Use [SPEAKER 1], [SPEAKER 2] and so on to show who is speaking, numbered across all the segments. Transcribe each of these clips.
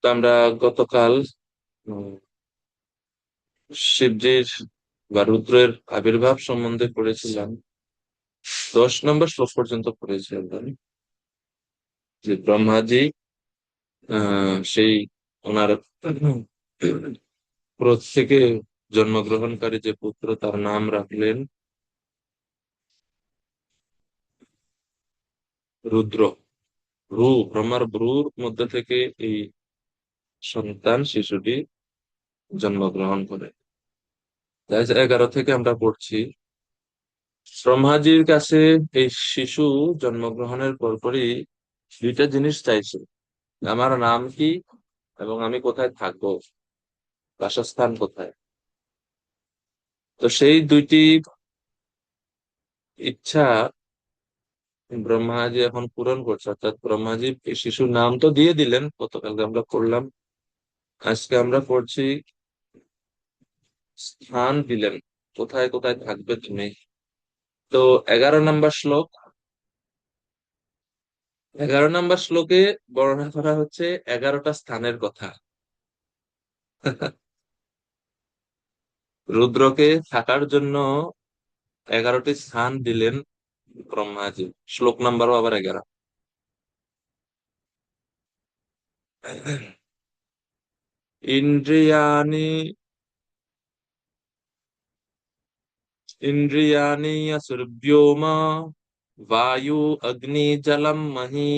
[SPEAKER 1] তো আমরা গতকাল উম, শিবজির বা রুদ্রের আবির্ভাব সম্বন্ধে পড়েছিলাম। 10 নম্বর শ্লোক পর্যন্ত পড়েছি আমরা। যে ব্রহ্মাজি সেই ওনার ক্রোধ থেকে জন্মগ্রহণকারী যে পুত্র তার নাম রাখলেন রুদ্র। ব্রহ্মার ভ্রুর মধ্যে থেকে এই সন্তান শিশুটি জন্মগ্রহণ করে। তাই 11 থেকে আমরা পড়ছি, ব্রহ্মাজির কাছে এই শিশু জন্মগ্রহণের পরপরই দুইটা জিনিস চাইছে: আমার নাম কি এবং আমি কোথায় থাকবো, বাসস্থান কোথায়। তো সেই দুইটি ইচ্ছা ব্রহ্মাজি এখন পূরণ করছে। অর্থাৎ ব্রহ্মাজি এই শিশুর নাম তো দিয়ে দিলেন, গতকালকে আমরা পড়লাম। আজকে আমরা পড়ছি স্থান দিলেন, কোথায় কোথায় থাকবে তুমি। তো 11 নম্বর শ্লোক, 11 নম্বর শ্লোকে বর্ণনা করা হচ্ছে 11টা স্থানের কথা। রুদ্রকে থাকার জন্য 11টি স্থান দিলেন ব্রহ্মাজি। শ্লোক নাম্বারও আবার 11। ইন্দ্রিয়াণি ইন্দ্রিয়াণি আসুর্ব্যোমা বায়ু অগ্নি জলম মহি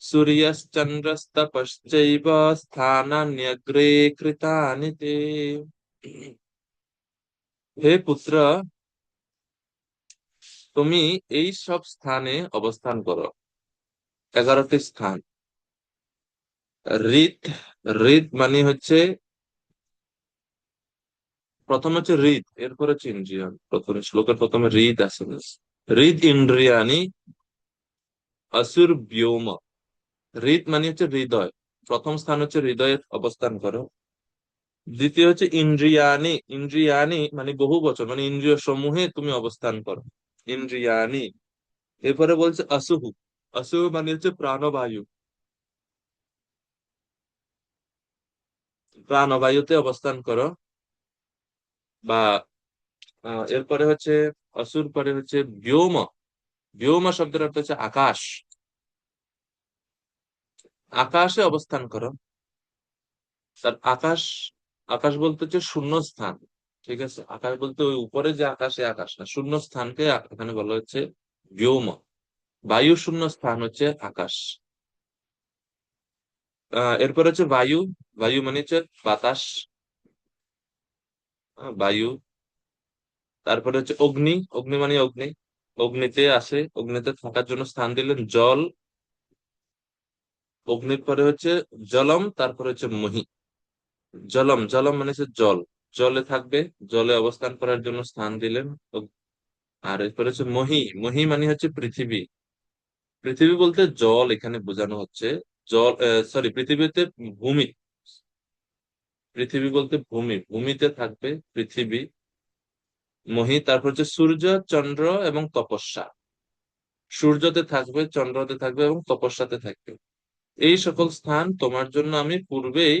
[SPEAKER 1] सूर्यश्चन्द्रस्तपश्चैव स्थानान्यग्रे कृतानि ते। হে পুত্র, তুমি এই সব স্থানে অবস্থান করো। 11টি স্থান। হৃদ, হৃদ মানে হচ্ছে, প্রথম হচ্ছে হৃদ, এরপর হচ্ছে ইন্দ্রিয়ান। প্রথম শ্লোকের প্রথমে হৃদ আছে। হৃদ ইন্দ্রিয়ানি অসুর ব্যোম। হৃদ মানে হচ্ছে হৃদয়, প্রথম স্থান হচ্ছে হৃদয়ে অবস্থান করো। দ্বিতীয় হচ্ছে ইন্দ্রিয়ানি, ইন্দ্রিয়ানি মানে বহু বচন, মানে ইন্দ্রিয় সমূহে তুমি অবস্থান করো, ইন্দ্রিয়ানি। এরপরে বলছে আসুহু, আসুহু মানে হচ্ছে প্রাণবায়ু, প্রাণবায়ুতে অবস্থান করো। বা এরপরে হচ্ছে অসুর পরে হচ্ছে ব্যোম। ব্যোম শব্দের অর্থ হচ্ছে আকাশ, আকাশে অবস্থান করো। তার আকাশ, আকাশ বলতে হচ্ছে শূন্য স্থান। ঠিক আছে, আকাশ বলতে ওই উপরে যে আকাশে আকাশ না, শূন্য স্থানকে এখানে বলা হচ্ছে ব্যোম। বায়ু শূন্য স্থান হচ্ছে আকাশ। এরপর হচ্ছে বায়ু, বায়ু মানে হচ্ছে বাতাস, বায়ু। তারপরে হচ্ছে অগ্নি, অগ্নি মানে অগ্নি, অগ্নিতে আসে, অগ্নিতে থাকার জন্য স্থান দিলেন জল। অগ্নির পরে হচ্ছে জলম, তারপরে হচ্ছে মহি। জলম, জলম মানে হচ্ছে জল, জলে থাকবে, জলে অবস্থান করার জন্য স্থান দিলেন। আর এরপরে হচ্ছে মহি, মহি মানে হচ্ছে পৃথিবী। পৃথিবী বলতে জল এখানে বোঝানো হচ্ছে। জল, সরি, পৃথিবীতে ভূমি, পৃথিবী বলতে ভূমি, ভূমিতে থাকবে পৃথিবী, মহি। তারপর হচ্ছে সূর্য, চন্দ্র এবং তপস্যা। সূর্যতে থাকবে, চন্দ্রতে থাকবে এবং তপস্যাতে থাকবে। এই সকল স্থান তোমার জন্য আমি পূর্বেই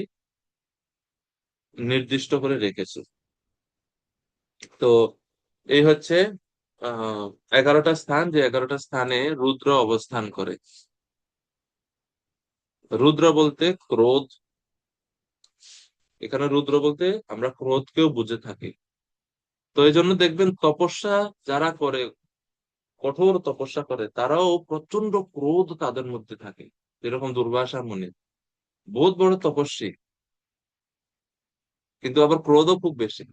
[SPEAKER 1] নির্দিষ্ট করে রেখেছি। তো এই হচ্ছে আহ 11টা স্থান, যে 11টা স্থানে রুদ্র অবস্থান করে। রুদ্র বলতে ক্রোধ, এখানে রুদ্র বলতে আমরা ক্রোধকেও বুঝে থাকি। তো এই জন্য দেখবেন তপস্যা যারা করে, কঠোর তপস্যা করে, তারাও প্রচন্ড ক্রোধ তাদের মধ্যে থাকে। যেরকম দুর্বাসা মুনি, বহুত বড় তপস্বী, কিন্তু আবার ক্রোধও খুব বেশি।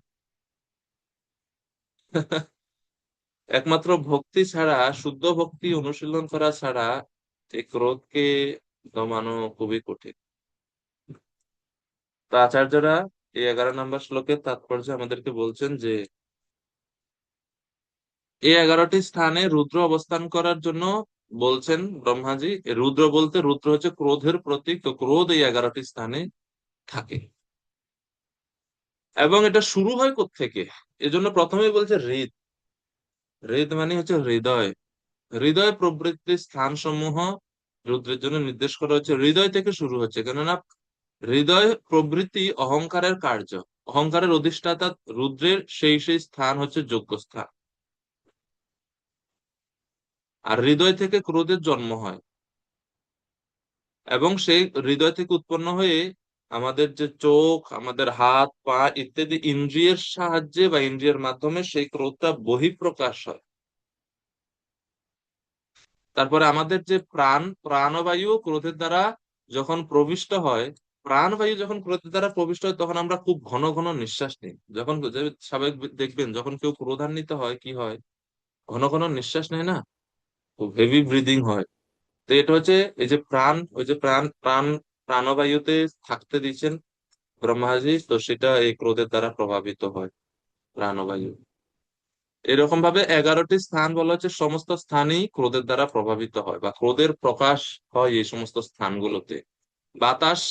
[SPEAKER 1] একমাত্র ভক্তি ছাড়া, শুদ্ধ ভক্তি অনুশীলন করা ছাড়া এই ক্রোধকে দমানো খুবই কঠিন। তো আচার্যরা এই 11 নম্বর শ্লোকের তাৎপর্য আমাদেরকে বলছেন যে এই 11টি স্থানে রুদ্র অবস্থান করার জন্য বলছেন ব্রহ্মাজি। রুদ্র বলতে, রুদ্র হচ্ছে ক্রোধের প্রতীক, তো ক্রোধ এই 11টি স্থানে থাকে। এবং এটা শুরু হয় কোত্থেকে, এজন্য প্রথমেই বলছে হৃদ। হৃদ মানে হচ্ছে হৃদয়, হৃদয় প্রবৃত্তির স্থান সমূহ রুদ্রের জন্য নির্দেশ করা হচ্ছে। হৃদয় থেকে শুরু হচ্ছে, কেননা হৃদয় প্রবৃত্তি অহংকারের কার্য। অহংকারের অধিষ্ঠাতা রুদ্রের সেই সেই স্থান হচ্ছে যোগ্য স্থান। আর হৃদয় থেকে ক্রোধের জন্ম হয়, এবং সেই হৃদয় থেকে উৎপন্ন হয়ে আমাদের যে চোখ, আমাদের হাত পা ইত্যাদি ইন্দ্রিয়ের সাহায্যে বা ইন্দ্রিয়ের মাধ্যমে সেই ক্রোধটা বহিঃপ্রকাশ হয়। তারপরে আমাদের যে প্রাণবায়ু ক্রোধের দ্বারা যখন প্রবিষ্ট হয়, প্রাণবায়ু যখন ক্রোধের দ্বারা প্রবিষ্ট হয়, তখন আমরা খুব ঘন ঘন নিঃশ্বাস নিই। যখন স্বাভাবিক দেখবেন, যখন কেউ ক্রোধান্বিত হয় কি হয়, ঘন ঘন নিঃশ্বাস নেয় না, খুব হেভি ব্রিদিং হয়। তো এটা হচ্ছে এই যে প্রাণ, ওই যে প্রাণবায়ুতে থাকতে দিচ্ছেন ব্রহ্মাজি, তো সেটা এই ক্রোধের দ্বারা প্রভাবিত হয়, প্রাণবায়ু। এরকম ভাবে 11টি স্থান বলা হচ্ছে, সমস্ত স্থানই ক্রোধের দ্বারা প্রভাবিত হয় বা ক্রোধের প্রকাশ হয় এই সমস্ত স্থানগুলোতে। বাতাস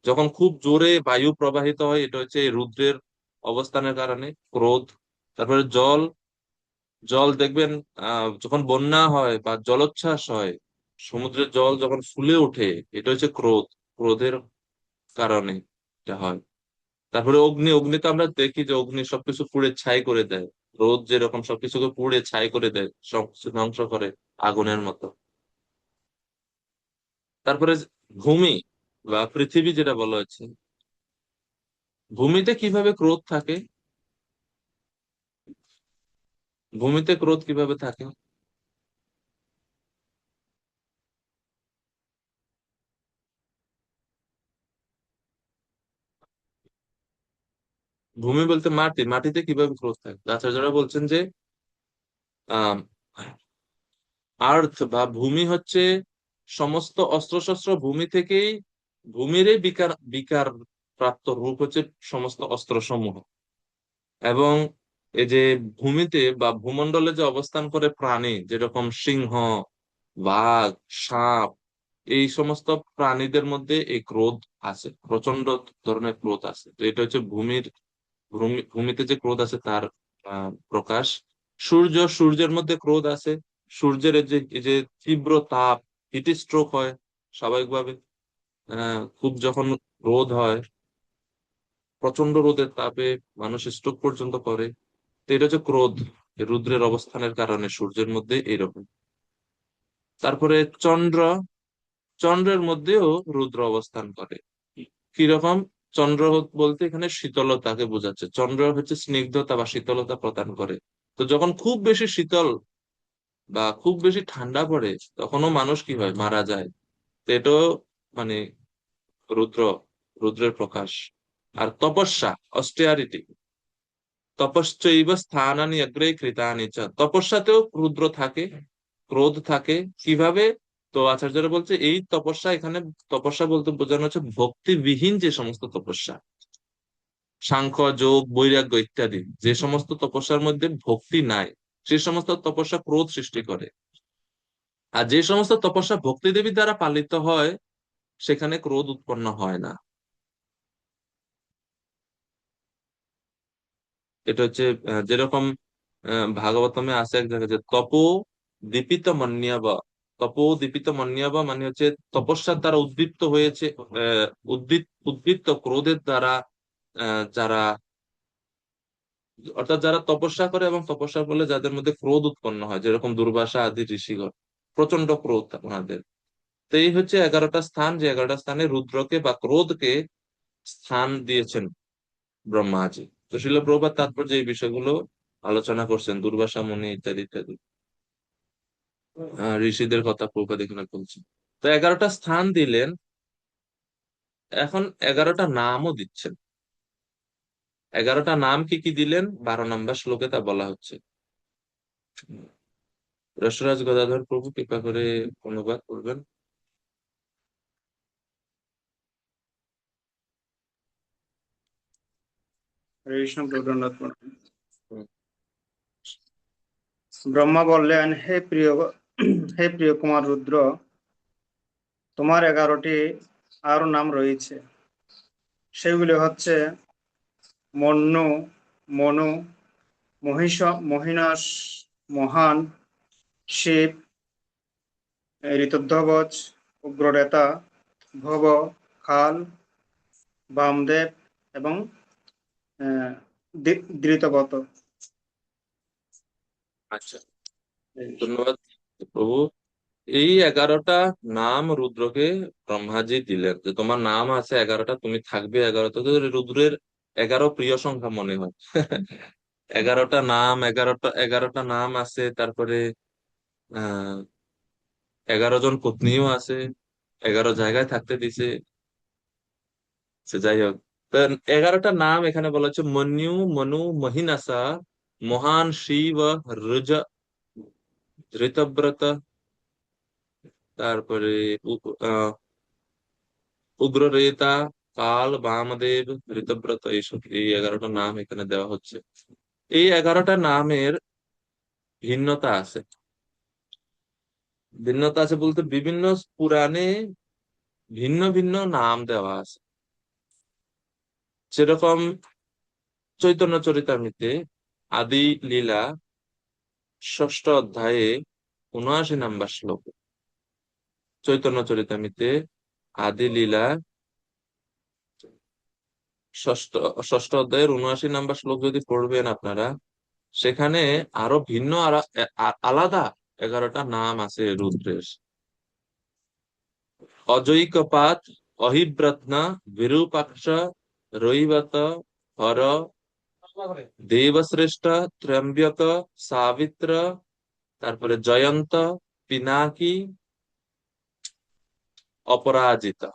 [SPEAKER 1] যখন খুব জোরে বায়ু প্রবাহিত হয়, এটা হচ্ছে এই রুদ্রের অবস্থানের কারণে ক্রোধ। তারপরে জল, জল দেখবেন যখন বন্যা হয় বা জলোচ্ছ্বাস হয়, সমুদ্রের জল যখন ফুলে ওঠে, এটা হচ্ছে ক্রোধ, ক্রোধের কারণে এটা হয়। তারপরে অগ্নি, অগ্নি তো আমরা দেখি যে অগ্নি সবকিছু পুড়ে ছাই করে দেয়। রোদ যেরকম সবকিছুকে পুড়ে ছাই করে দেয়, সবকিছু ধ্বংস করে আগুনের মতো। তারপরে ভূমি বা পৃথিবী যেটা বলা হচ্ছে, ভূমিতে কিভাবে ক্রোধ থাকে, ভূমিতে ক্রোধ কিভাবে থাকে? ভূমি বলতে মাটি, মাটিতে কিভাবে ক্রোধ থাকে? আচার্যরা বলছেন যে আহ আর্থ বা ভূমি হচ্ছে সমস্ত অস্ত্রশস্ত্র ভূমি থেকেই, ভূমিরই বিকার বিকার প্রাপ্ত রূপ হচ্ছে সমস্ত অস্ত্র সমূহ। এবং এই যে ভূমিতে বা ভূমণ্ডলে যে অবস্থান করে প্রাণী, যেরকম সিংহ, বাঘ, সাপ, এই সমস্ত প্রাণীদের মধ্যে এই ক্রোধ আছে, প্রচন্ড ধরনের ক্রোধ আছে। তো এটা হচ্ছে ভূমিতে যে ক্রোধ আছে তার প্রকাশ। সূর্য, সূর্যের মধ্যে ক্রোধ আছে। সূর্যের এই যে তীব্র তাপ, হিট স্ট্রোক হয় স্বাভাবিকভাবে। খুব যখন রোদ হয়, প্রচন্ড রোদের তাপে মানুষ স্ট্রোক পর্যন্ত করে। তো এটা হচ্ছে ক্রোধ, এই রুদ্রের অবস্থানের কারণে সূর্যের মধ্যে এইরকম। তারপরে চন্দ্র, চন্দ্রের মধ্যেও রুদ্র অবস্থান করে। কিরকম? চন্দ্র বলতে এখানে শীতলতাকে বোঝাচ্ছে। চন্দ্র হচ্ছে স্নিগ্ধতা বা শীতলতা প্রদান করে। তো যখন খুব বেশি শীতল বা খুব বেশি ঠান্ডা পড়ে, তখনও মানুষ কি হয়, মারা যায়। তো এটাও মানে রুদ্র, রুদ্রের প্রকাশ। আর তপস্যা, অস্টেয়ারিটি, তপশ্চৈব স্থানানি অগ্রে কৃতানি চ, তপস্যাতেও রুদ্র থাকে, ক্রোধ থাকে। কিভাবে? তো আচার্যরা বলছে এই তপস্যা, এখানে তপস্যা বলতে বোঝানো হচ্ছে ভক্তিবিহীন যে সমস্ত তপস্যা, সাংখ্য, যোগ, বৈরাগ্য ইত্যাদি, যে সমস্ত তপস্যার মধ্যে ভক্তি নাই, সে সমস্ত তপস্যা ক্রোধ সৃষ্টি করে। আর যে সমস্ত তপস্যা ভক্তি দেবী দ্বারা পালিত হয়, সেখানে ক্রোধ উৎপন্ন হয় না। এটা হচ্ছে যেরকম ভাগবতমে আছে এক জায়গায় যে দীপিত মন্যাবা, দীপিত মন্যাবা মানে হচ্ছে তপস্যার দ্বারা উদ্দীপ্ত হয়েছে, উদ্দীপ্ত ক্রোধের দ্বারা যারা, অর্থাৎ যারা তপস্যা করে এবং তপস্যার ফলে যাদের মধ্যে ক্রোধ উৎপন্ন হয়, যেরকম দুর্বাসা আদি ঋষিগণ, প্রচন্ড ক্রোধ ওনাদের। তো এই হচ্ছে 11টা স্থান, যে 11টা স্থানে রুদ্রকে বা ক্রোধকে স্থান দিয়েছেন ব্রহ্মাজি। তো শিল প্রভুপাদ তাৎপর্য এই বিষয়গুলো আলোচনা করছেন, দুর্বাসা মুনি ইত্যাদি ইত্যাদি ঋষিদের কথা প্রভুপাদ এখানে বলছেন। তো 11টা স্থান দিলেন, এখন 11টা নামও দিচ্ছেন। 11টা নাম কি কি দিলেন 12 নম্বর শ্লোকে তা বলা হচ্ছে। রসরাজ গদাধর প্রভু কৃপা করে অনুবাদ করবেন।
[SPEAKER 2] হরে কৃষ্ণ প্রদ্যোন্নদ প্রণাম। ব্রহ্মা বললেন, হে প্রিয় কুমার রুদ্র, তোমার 11টি আরো নাম রয়েছে। সেগুলি হচ্ছে মন্যু, মনু, মহিষাস, মহান, শিব, ঋতুধ্বজ, উগ্ররেতা, ভব, খাল, বামদেব এবং ধৃতব্রত।
[SPEAKER 1] আচ্ছা, ধন্যবাদ প্রভু। এই 11টা নাম রুদ্রকে ব্রহ্মাজি দিলেন, যে তোমার নাম আছে 11টা, তুমি থাকবে 11টা। তো রুদ্রের 11 প্রিয় সংখ্যা মনে হয়। 11টা নাম, 11টা নাম আছে, তারপরে 11 জন পত্নীও আছে, 11 জায়গায় থাকতে দিছে। সে যাই হোক, তো 11টা নাম এখানে বলা হচ্ছে: মন্যু, মনু, মহিনাসা, মহান, শিব, রুজ, ধৃতব্রত, তারপরে উগ্ররেতা, কাল, বামদেব, ঋতব্রত, এইসব, এই 11টা নাম এখানে দেওয়া হচ্ছে। এই 11টা নামের ভিন্নতা আছে। ভিন্নতা আছে বলতে বিভিন্ন পুরাণে ভিন্ন ভিন্ন নাম দেওয়া আছে। যেরকম চৈতন্য চরিতামৃতে আদি লীলা 6ষ্ঠ অধ্যায়ে 79 নম্বর শ্লোক। চৈতন্য চরিতামৃতে আদি লীলা ষষ্ঠ ষষ্ঠ অধ্যায়ের 79 নম্বর শ্লোক যদি পড়বেন আপনারা, সেখানে আরো ভিন্ন আলাদা 11টা নাম আছে রুদ্রের: অজৈকপাত, অহিব্রত্ন, বিরূপাক্ষ, রৈবত, হর, দেবশ্রেষ্ঠ, ত্র্যম্বক, সাবিত্র, তারপরে জয়ন্ত, পিনাকি, অপরাজিতা।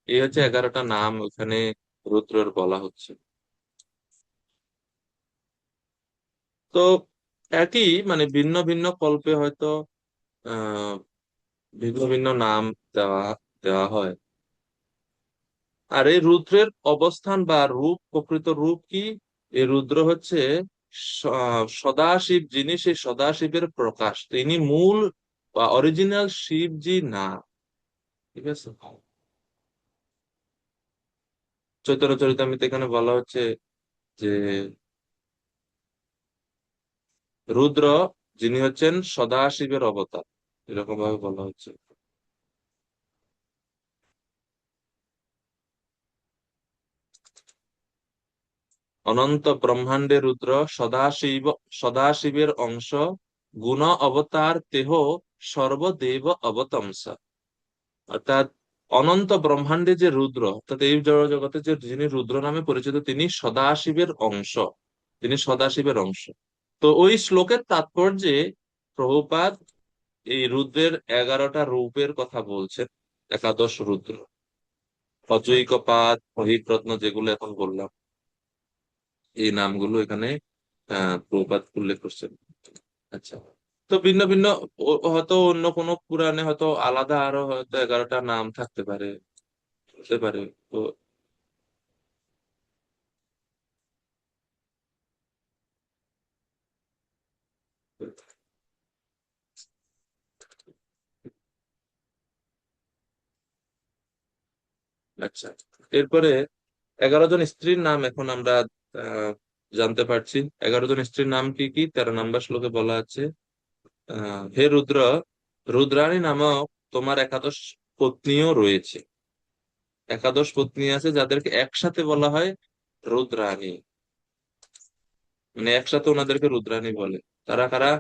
[SPEAKER 1] এই হচ্ছে 11টা নাম ওখানে রুদ্রের বলা হচ্ছে। তো একই, মানে ভিন্ন ভিন্ন কল্পে হয়তো আহ ভিন্ন ভিন্ন নাম দেওয়া দেওয়া হয়। আর এই রুদ্রের অবস্থান বা রূপ, প্রকৃত রূপ কি? এই রুদ্র হচ্ছে সদাশিব, যিনি সেই সদাশিবের প্রকাশ। তিনি মূল বা অরিজিনাল শিবজি না। ঠিক আছে। চৈতন্য চরিতামৃতে এখানে বলা হচ্ছে যে রুদ্র যিনি হচ্ছেন সদাশিবের অবতার, এরকম ভাবে বলা হচ্ছে। অনন্ত ব্রহ্মাণ্ডে রুদ্র সদাশিবের অংশ, গুণ অবতার তেহ, সর্বদেব অবতংস। অর্থাৎ অনন্ত ব্রহ্মাণ্ডে যে রুদ্র, অর্থাৎ এই জগতে যে যিনি রুদ্র নামে পরিচিত, তিনি সদাশিবের অংশ। তিনি সদাশিবের অংশ। তো ওই শ্লোকের তাৎপর্যে প্রভুপাদ এই রুদ্রের 11টা রূপের কথা বলছেন। একাদশ রুদ্র, অজৈকপাদ, মহিরত্ন, যেগুলো এখন বললাম, এই নামগুলো এখানে প্রভুপাদ উল্লেখ করছেন। আচ্ছা, তো ভিন্ন ভিন্ন হয়তো অন্য কোনো পুরাণে হয়তো আলাদা আরো হয়তো 11টা নাম থাকতে পারে, হতে পারে। তো আচ্ছা, এরপরে 11 জন স্ত্রীর নাম এখন আমরা আহ জানতে পারছি। 11 জন স্ত্রীর নাম কি কি 13 নম্বর শ্লোকে বলা আছে: হে রুদ্র, রুদ্রাণী নামক তোমার একাদশ পত্নীও রয়েছে। একাদশ পত্নী আছে যাদেরকে একসাথে বলা হয় রুদ্রাণী, মানে একসাথে ওনাদেরকে রুদ্রাণী বলে। তারা কারা?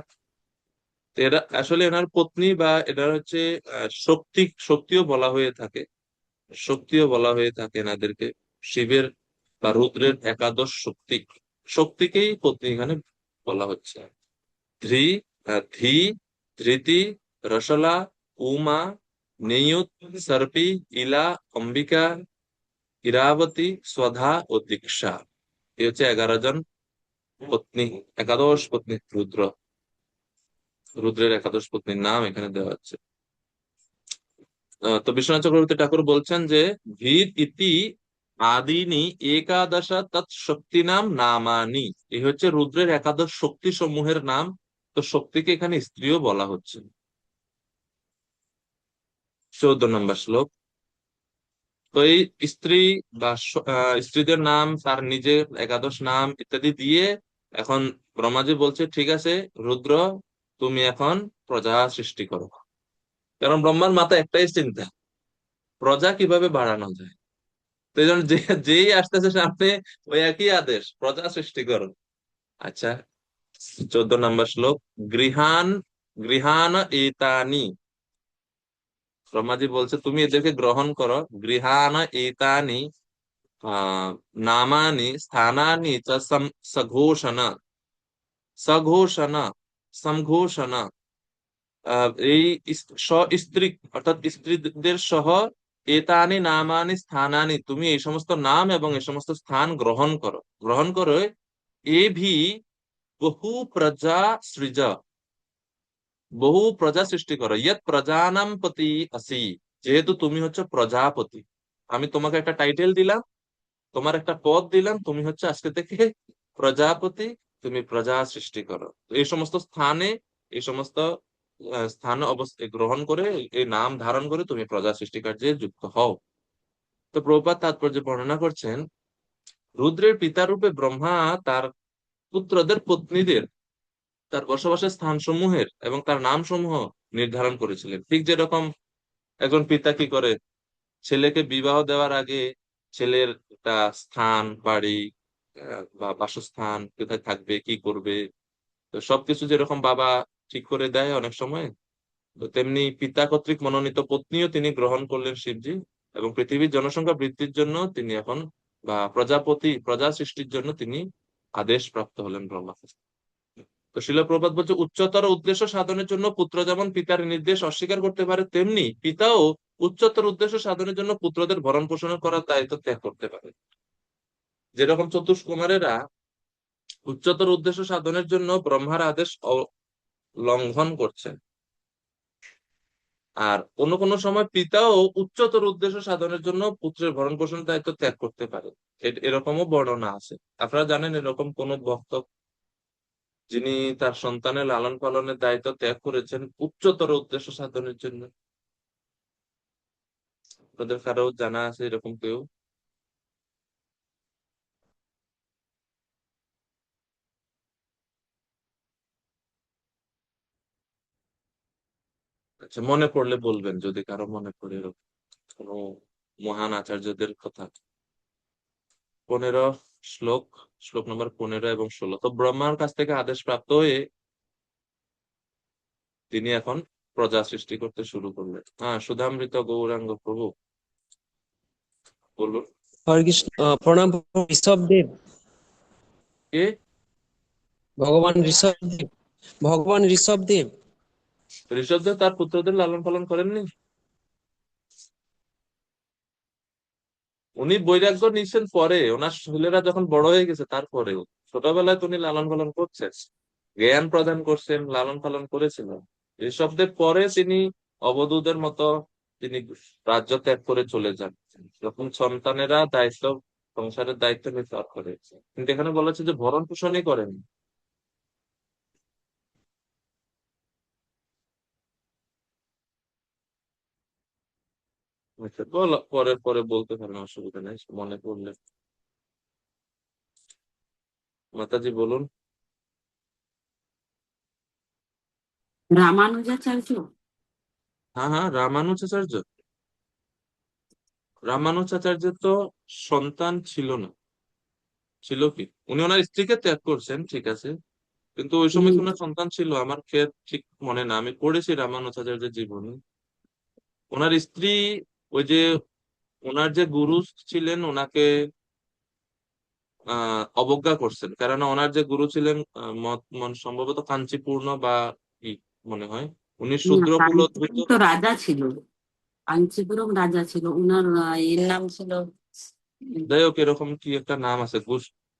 [SPEAKER 1] এরা আসলে এনার পত্নী, বা এরা হচ্ছে শক্তিও বলা হয়ে থাকে। শক্তিও বলা হয়ে থাকে এনাদেরকে। শিবের বা রুদ্রের একাদশ শক্তি, শক্তিকেই পত্নী এখানে বলা হচ্ছে। ধ্রি, ধি, ধৃতি, রসলা, উমা, নেয়ুত, সর্পি, ইলা, অম্বিকা, ইরাবতী, স্বধা ও দীক্ষা। এই হচ্ছে 11 জন পত্নী, একাদশ পত্নী রুদ্র। রুদ্রের একাদশ পত্নীর নাম এখানে দেওয়া হচ্ছে। তো বিশ্বনাথ চক্রবর্তী ঠাকুর বলছেন যে ভীর ইতি আদিনি একাদশ তৎ শক্তি নাম নামানি। এই হচ্ছে রুদ্রের একাদশ শক্তি সমূহের নাম। তো শক্তিকে এখানে স্ত্রীও বলা হচ্ছে। 14 নম্বর শ্লোক। তো এই স্ত্রী বা স্ত্রীদের নাম, তার নিজের একাদশ নাম ইত্যাদি দিয়ে এখন ব্রহ্মাজি বলছে, ঠিক আছে রুদ্র, তুমি এখন প্রজা সৃষ্টি করো। কারণ ব্রহ্মার মাথায় একটাই চিন্তা, প্রজা কিভাবে বাড়ানো যায়। তো এই জন্য যেই আসতেছে সামনে ওই একই আদেশ, প্রজা সৃষ্টি করো। আচ্ছা, 14 নম্বর শ্লোক। গৃহান গৃহান এতানি, ব্রহ্মাজি বলছে তুমি এদেরকে গ্রহণ করো। গৃহান এতানি আহ নামানি স্থানানি চ সঘোষণ, সঘোষণ, সমঘোষণ, এই স্ত্রী অর্থাৎ স্ত্রীদের সহ এতানি নামানি স্থানানি, তুমি এই সমস্ত নাম এবং এই সমস্ত স্থান গ্রহণ করো। গ্রহণ করো এ ভি বহু প্রজা সৃজ, বহু প্রজা সৃষ্টি করো। ইয়ৎ প্রজানাম পতি আসি, যেহেতু তুমি হচ্ছে প্রজাপতি, আমি তোমাকে একটা টাইটেল দিলাম, তোমার একটা পদ দিলাম, তুমি হচ্ছে আজকে থেকে প্রজাপতি, তুমি প্রজা সৃষ্টি করো। তো এই সমস্ত স্থানে, এই সমস্ত স্থানে অবস্থা গ্রহণ করে, এই নাম ধারণ করে তুমি প্রজা সৃষ্টি কার্যে যুক্ত হও। তো প্রভুপাদ তাৎপর্য বর্ণনা করছেন, রুদ্রের পিতা রূপে ব্রহ্মা তার পুত্রদের পত্নীদের তার বসবাসের স্থান সমূহের এবং তার নাম সমূহ নির্ধারণ করেছিলেন। ঠিক যেরকম একজন পিতা কি করে, ছেলেকে বিবাহ দেওয়ার আগে ছেলের একটা স্থান, বাড়ি বা বাসস্থান, কোথায় থাকবে, কি করবে, তো সবকিছু যেরকম বাবা ঠিক করে দেয় অনেক সময়, তো তেমনি পিতা কর্তৃক মনোনীত পত্নীও তিনি গ্রহণ করলেন শিবজি, এবং পৃথিবীর জনসংখ্যা বৃদ্ধির জন্য তিনি এখন, বা প্রজা সৃষ্টির জন্য তিনি আদেশ প্রাপ্ত হলেন ব্রহ্মা থেকে। তো শিল প্রপাত বলছে, উচ্চতর উদ্দেশ্য সাধনের জন্য পুত্র যেমন পিতার নির্দেশ অস্বীকার করতে পারে, তেমনি পিতাও উচ্চতর উদ্দেশ্য সাধনের জন্য পুত্রদের ভরণ পোষণ করার দায়িত্ব ত্যাগ করতে পারে। যেরকম চতুষ্কুমারেরা উচ্চতর উদ্দেশ্য সাধনের জন্য ব্রহ্মার আদেশ লঙ্ঘন করছেন, আর কোনো কোনো সময় পিতাও উচ্চতর উদ্দেশ্য সাধনের জন্য পুত্রের ভরণ পোষণ দায়িত্ব ত্যাগ করতে পারে। এরকমও বর্ণনা আছে। আপনারা জানেন এরকম কোন ভক্ত যিনি তার সন্তানের লালন পালনের দায়িত্ব ত্যাগ করেছেন উচ্চতর উদ্দেশ্য সাধনের জন্য? আপনাদের কারো জানা আছে এরকম কেউ? আচ্ছা, মনে পড়লে বলবেন যদি কারো মনে পড়ে এরকম কোনো মহান আচার্যদের কথা। 15 শ্লোক, শ্লোক নম্বর 15 এবং 16। তো ব্রহ্মার কাছ থেকে আদেশ প্রাপ্ত হয়ে তিনি এখন প্রজা সৃষ্টি করতে শুরু করলেন। হ্যাঁ, সুধামৃত গৌরাঙ্গ প্রভু বলুন।
[SPEAKER 3] হরে কৃষ্ণ। প্রণাম ঋষভদেব।
[SPEAKER 1] কে?
[SPEAKER 3] ভগবান ঋষভদেব। ভগবান ঋষভদেব।
[SPEAKER 1] ঋষভদেব তার পুত্রদের লালন পালন করেননি? উনি বৈরাগ্য নিচ্ছেন পরে, ওনার ছেলেরা যখন বড় হয়ে গেছে তারপরেও। ছোটবেলায় তো উনি লালন পালন করছেন, জ্ঞান প্রদান করছেন, লালন পালন করেছিলেন। ঋষভদেব পরে তিনি অবধূতের মতো তিনি রাজ্য ত্যাগ করে চলে যান, যখন সন্তানেরা দায়িত্ব, সংসারের দায়িত্ব নিতে করে। কিন্তু এখানে বলা হচ্ছে যে ভরণ পোষণই করেন। আচ্ছা, বলো, পরে পরে বলতে পারেন, অসুবিধা নেই, মনে পড়লে। মাতাজি বলুন।
[SPEAKER 4] রামানুজাচার্য।
[SPEAKER 1] হ্যাঁ হ্যাঁ, রামানুজাচার্য। রামানুজাচার্যের তো সন্তান ছিল না, ছিল কি? উনি ওনার স্ত্রীকে ত্যাগ করছেন, ঠিক আছে, কিন্তু ওই সময় কি
[SPEAKER 4] হম।
[SPEAKER 1] ওনার সন্তান ছিল? আমার ঠিক মনে না, আমি পড়েছি রামানুজাচার্যের জীবনী। ওনার স্ত্রী, ওই যে ওনার যে গুরু ছিলেন ওনাকে অবজ্ঞা করছেন, কেননা ওনার যে গুরু ছিলেন সম্ভবত কাঞ্চিপূর্ণ বা কি মনে হয়, উনি
[SPEAKER 4] না,
[SPEAKER 1] শূদ্র কুলোদ্ভূত।
[SPEAKER 4] কাঞ্চীপুরম তো রাজা ছিল। কাঞ্চীপুরম রাজা ছিল উনার, এর নাম ছিল
[SPEAKER 1] যাই হোক, এরকম কি একটা নাম আছে,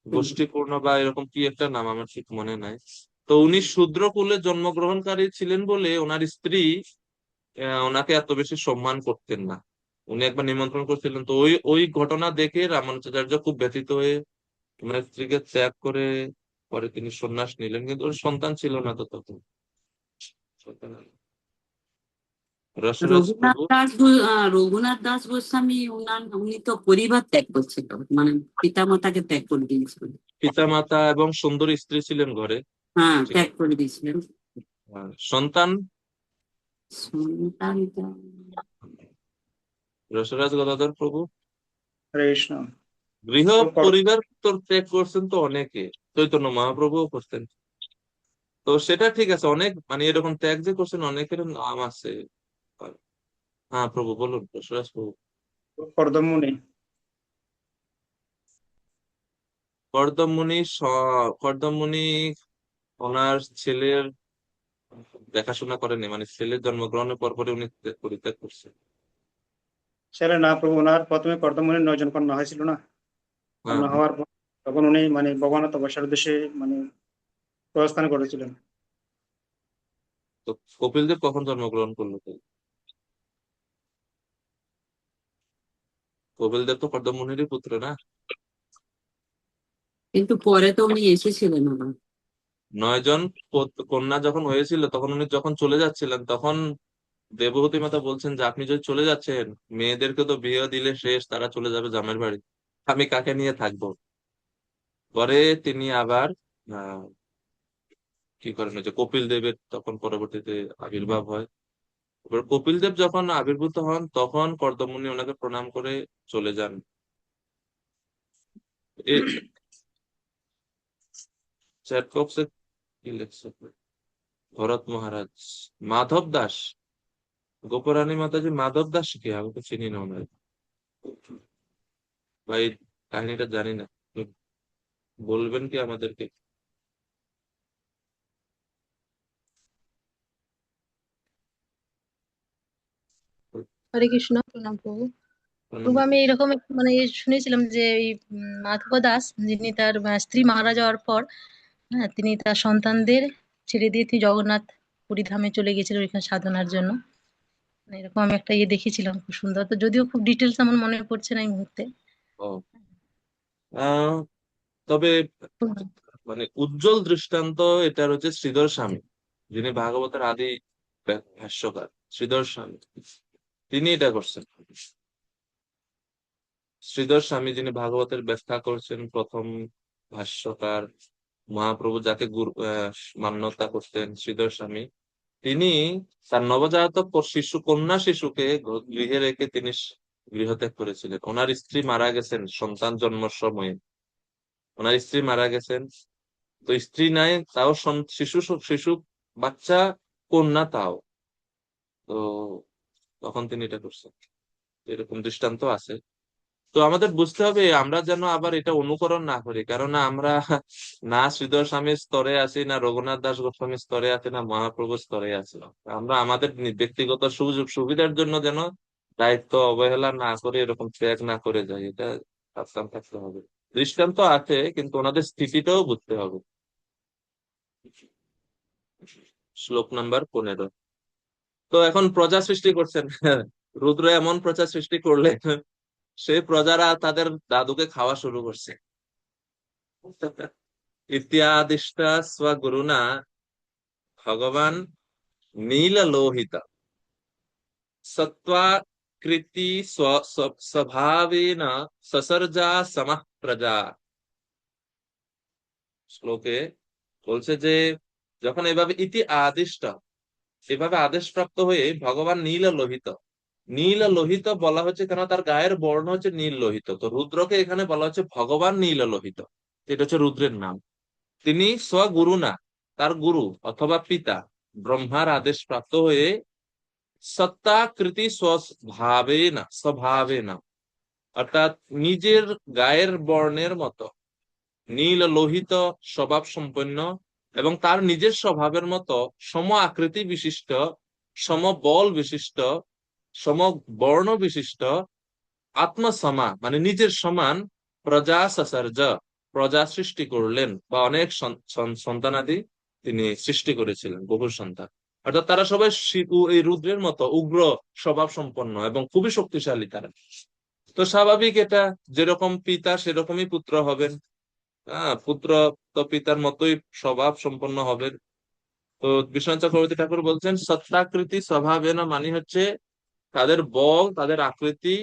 [SPEAKER 1] গোষ্ঠীপূর্ণ বা এরকম কি একটা নাম, আমার ঠিক মনে নাই। তো উনি শূদ্র কুলে জন্মগ্রহণকারী ছিলেন বলে ওনার স্ত্রী ওনাকে এত বেশি সম্মান করতেন না। উনি একবার নিমন্ত্রণ করছিলেন, তো ওই ওই ঘটনা দেখে রামানুজাচার্য খুব ব্যথিত হয়ে ওনার স্ত্রীকে ত্যাগ করে পরে তিনি সন্ন্যাস নিলেন, কিন্তু ওর সন্তান ছিল না তো তখন। সন্তান হলো। রসরাজ প্রভু।
[SPEAKER 4] রঘুনাথ দাস গোস্বামী। উনি তো পরিবার ত্যাগ করছিল, মানে পিতামাতাকে ত্যাগ করে দিয়েছিলেন।
[SPEAKER 1] পিতা মাতা এবং সুন্দরী স্ত্রী ছিলেন ঘরে।
[SPEAKER 4] হ্যাঁ,
[SPEAKER 1] ঠিক
[SPEAKER 4] ত্যাগ
[SPEAKER 1] আছে।
[SPEAKER 4] করে দিয়েছিলেন।
[SPEAKER 1] সন্তান
[SPEAKER 4] সন্তান
[SPEAKER 1] রসরাজ গদাধর প্রভু।
[SPEAKER 2] হরে কৃষ্ণ।
[SPEAKER 1] গৃহ
[SPEAKER 2] তো
[SPEAKER 1] পরিবার তো ত্যাগ করছেন তো অনেকে, চৈতন্য মহাপ্রভুও করতেন। তো সেটা ঠিক আছে, অনেক মানে এরকম ত্যাগ যে করছেন অনেকের নাম আছে। হ্যাঁ প্রভু বলুন, যশোরাজ প্রভু।
[SPEAKER 2] কর্দমুনি।
[SPEAKER 1] কর্দম মুনি ওনার ছেলের দেখাশোনা করেনি, মানে ছেলের জন্মগ্রহণের পর পরে উনি পরিত্যাগ করছেন।
[SPEAKER 2] ছেলে না প্রভু, ওনার প্রথমে কর্দমুনির 9 জন কন্যা হয়েছিল না?
[SPEAKER 1] হ্যাঁ,
[SPEAKER 2] কন্যা হওয়ার পর তখন উনি মানে ভগবানের তপস্যার উদ্দেশ্যে মানে প্রস্থান করেছিলেন।
[SPEAKER 1] তো কপিল দেব কখন জন্মগ্রহণ করলো তো? কপিল দেব তো কর্দম মুনিরই পুত্র না?
[SPEAKER 4] কিন্তু পরে তো উনি এসেছিলেন আবার।
[SPEAKER 1] 9 জন কন্যা যখন হয়েছিল, তখন উনি যখন চলে যাচ্ছিলেন, তখন দেবহূতি মাতা বলছেন যে আপনি যদি চলে যাচ্ছেন, মেয়েদেরকে তো বিয়ে দিলে শেষ, তারা চলে যাবে জামাইয়ের বাড়ি, আমি কাকে নিয়ে থাকবো? পরে তিনি আবার আহ কি করেন, ওই যে কপিল দেবের তখন পরবর্তীতে আবির্ভাব হয়। এবার কপিল দেব যখন আবির্ভূত হন, তখন কর্দমুনি ওনাকে প্রণাম করে চলে যান। চ্যাট বক্সে কি লিখছে? ভরত মহারাজ, মাধব দাস, গোপরানী মাতাজি মাধব দাস কি? আমি তো চিনি না ওনার ভাই, কাহিনীটা জানি না। একটু বলবেন কি আমাদেরকে?
[SPEAKER 5] হরে কৃষ্ণ, প্রণাম প্রভু।
[SPEAKER 1] প্রণাম।
[SPEAKER 5] প্রভু, আমি এরকম মানে শুনেছিলাম যে এই মাধব দাস, যিনি তার স্ত্রী মারা যাওয়ার পর, হ্যাঁ, তিনি তার সন্তানদের ছেড়ে দিয়ে তিনি জগন্নাথ পুরী ধামে চলে গেছিলেন ওইখানে সাধনার জন্য। মানে এরকম আমি একটা দেখেছিলাম, খুব সুন্দর। তো যদিও খুব ডিটেলস আমার মনে পড়ছে না এই মুহূর্তে।
[SPEAKER 1] ও, আহ, তবে মানে উজ্জ্বল দৃষ্টান্ত এটার হচ্ছে শ্রীধর স্বামী, যিনি ভাগবতের আদি ভাষ্যকার। শ্রীধর স্বামী তিনি এটা করছেন। শ্রীধর স্বামী যিনি ভাগবতের ব্যাখ্যা করছেন, প্রথম ভাষ্যকার, মহাপ্রভু যাকে গুরু মান্যতা করতেন, শ্রীধর স্বামী, তিনি তার নবজাতক কন্যা শিশুকে গৃহে রেখে তিনি গৃহত্যাগ করেছিলেন। ওনার স্ত্রী মারা গেছেন সন্তান জন্মের সময়ে, ওনার স্ত্রী মারা গেছেন। তো স্ত্রী নাই, তাও শিশু শিশু বাচ্চা কন্যা তাও। তো তখন তিনি এটা করছেন। এরকম দৃষ্টান্ত আছে। তো আমাদের বুঝতে হবে আমরা যেন আবার এটা অনুকরণ না করি, কারণ আমরা না শ্রীধর স্বামীর স্তরে আছি, না রঘুনাথ দাস গোস্বামীর স্তরে আছি, না মহাপ্রভুর স্তরে আছি। আমরা আমাদের ব্যক্তিগত সুযোগ সুবিধার জন্য যেন দায়িত্ব অবহেলা না করে, এরকম ত্যাগ না করে যাই, এটা সাবধান থাকতে হবে। দৃষ্টান্ত আছে, কিন্তু ওনাদের স্থিতিটাও বুঝতে হবে। শ্লোক নাম্বার 15। তো এখন প্রজা সৃষ্টি করছেন রুদ্র, এমন প্রজা সৃষ্টি করলেন, সেই প্রজারা তাদের দাদুকে খাওয়া শুরু করছে। ইত্যাদিষ্ট স্বগুরুনা ভগবান নীললোহিত সত্ত্বাকৃতি স্বভাবেন সসর্জা সমঃ প্রজা। শ্লোকে বলছে যে যখন এভাবে আদিষ্ট, এভাবে আদেশ প্রাপ্ত হয়ে ভগবান নীল লোহিত, নীল লোহিত বলা হচ্ছে কেন, তার গায়ের বর্ণ হচ্ছে নীল লোহিত। তো রুদ্রকে এখানে বলা হচ্ছে ভগবান নীল লোহিত, এটা হচ্ছে রুদ্রের নাম। তিনি স্বগুরু না, তার গুরু অথবা পিতা ব্রহ্মার আদেশ প্রাপ্ত হয়ে সত্তাকৃতি স্বভাবে না, অর্থাৎ নিজের গায়ের বর্ণের মতো নীল লোহিত স্বভাব সম্পন্ন, এবং তার নিজের স্বভাবের মতো সম আকৃতি বিশিষ্ট, সমবল বিশিষ্ট, সমবর্ণ বিশিষ্ট, আত্মসমা মানে নিজের সমান, প্রজা সসর্জ প্রজা সৃষ্টি করলেন, বা অনেক সন্তানাদি তিনি সৃষ্টি করেছিলেন, বহু সন্তান। অর্থাৎ তারা সবাই এই রুদ্রের মতো উগ্র স্বভাব সম্পন্ন এবং খুবই শক্তিশালী তারা। তো স্বাভাবিক, এটা যেরকম পিতা সেরকমই পুত্র হবেন। পুত্র তো পিতার মতোই স্বভাব সম্পন্ন হবেন। তো বিশ্বনাথ চক্রবর্তী ঠাকুর বলছেন সত্তাকৃতি স্বভাবে না, মানে হচ্ছে তাদের বল, তাদের আকৃতি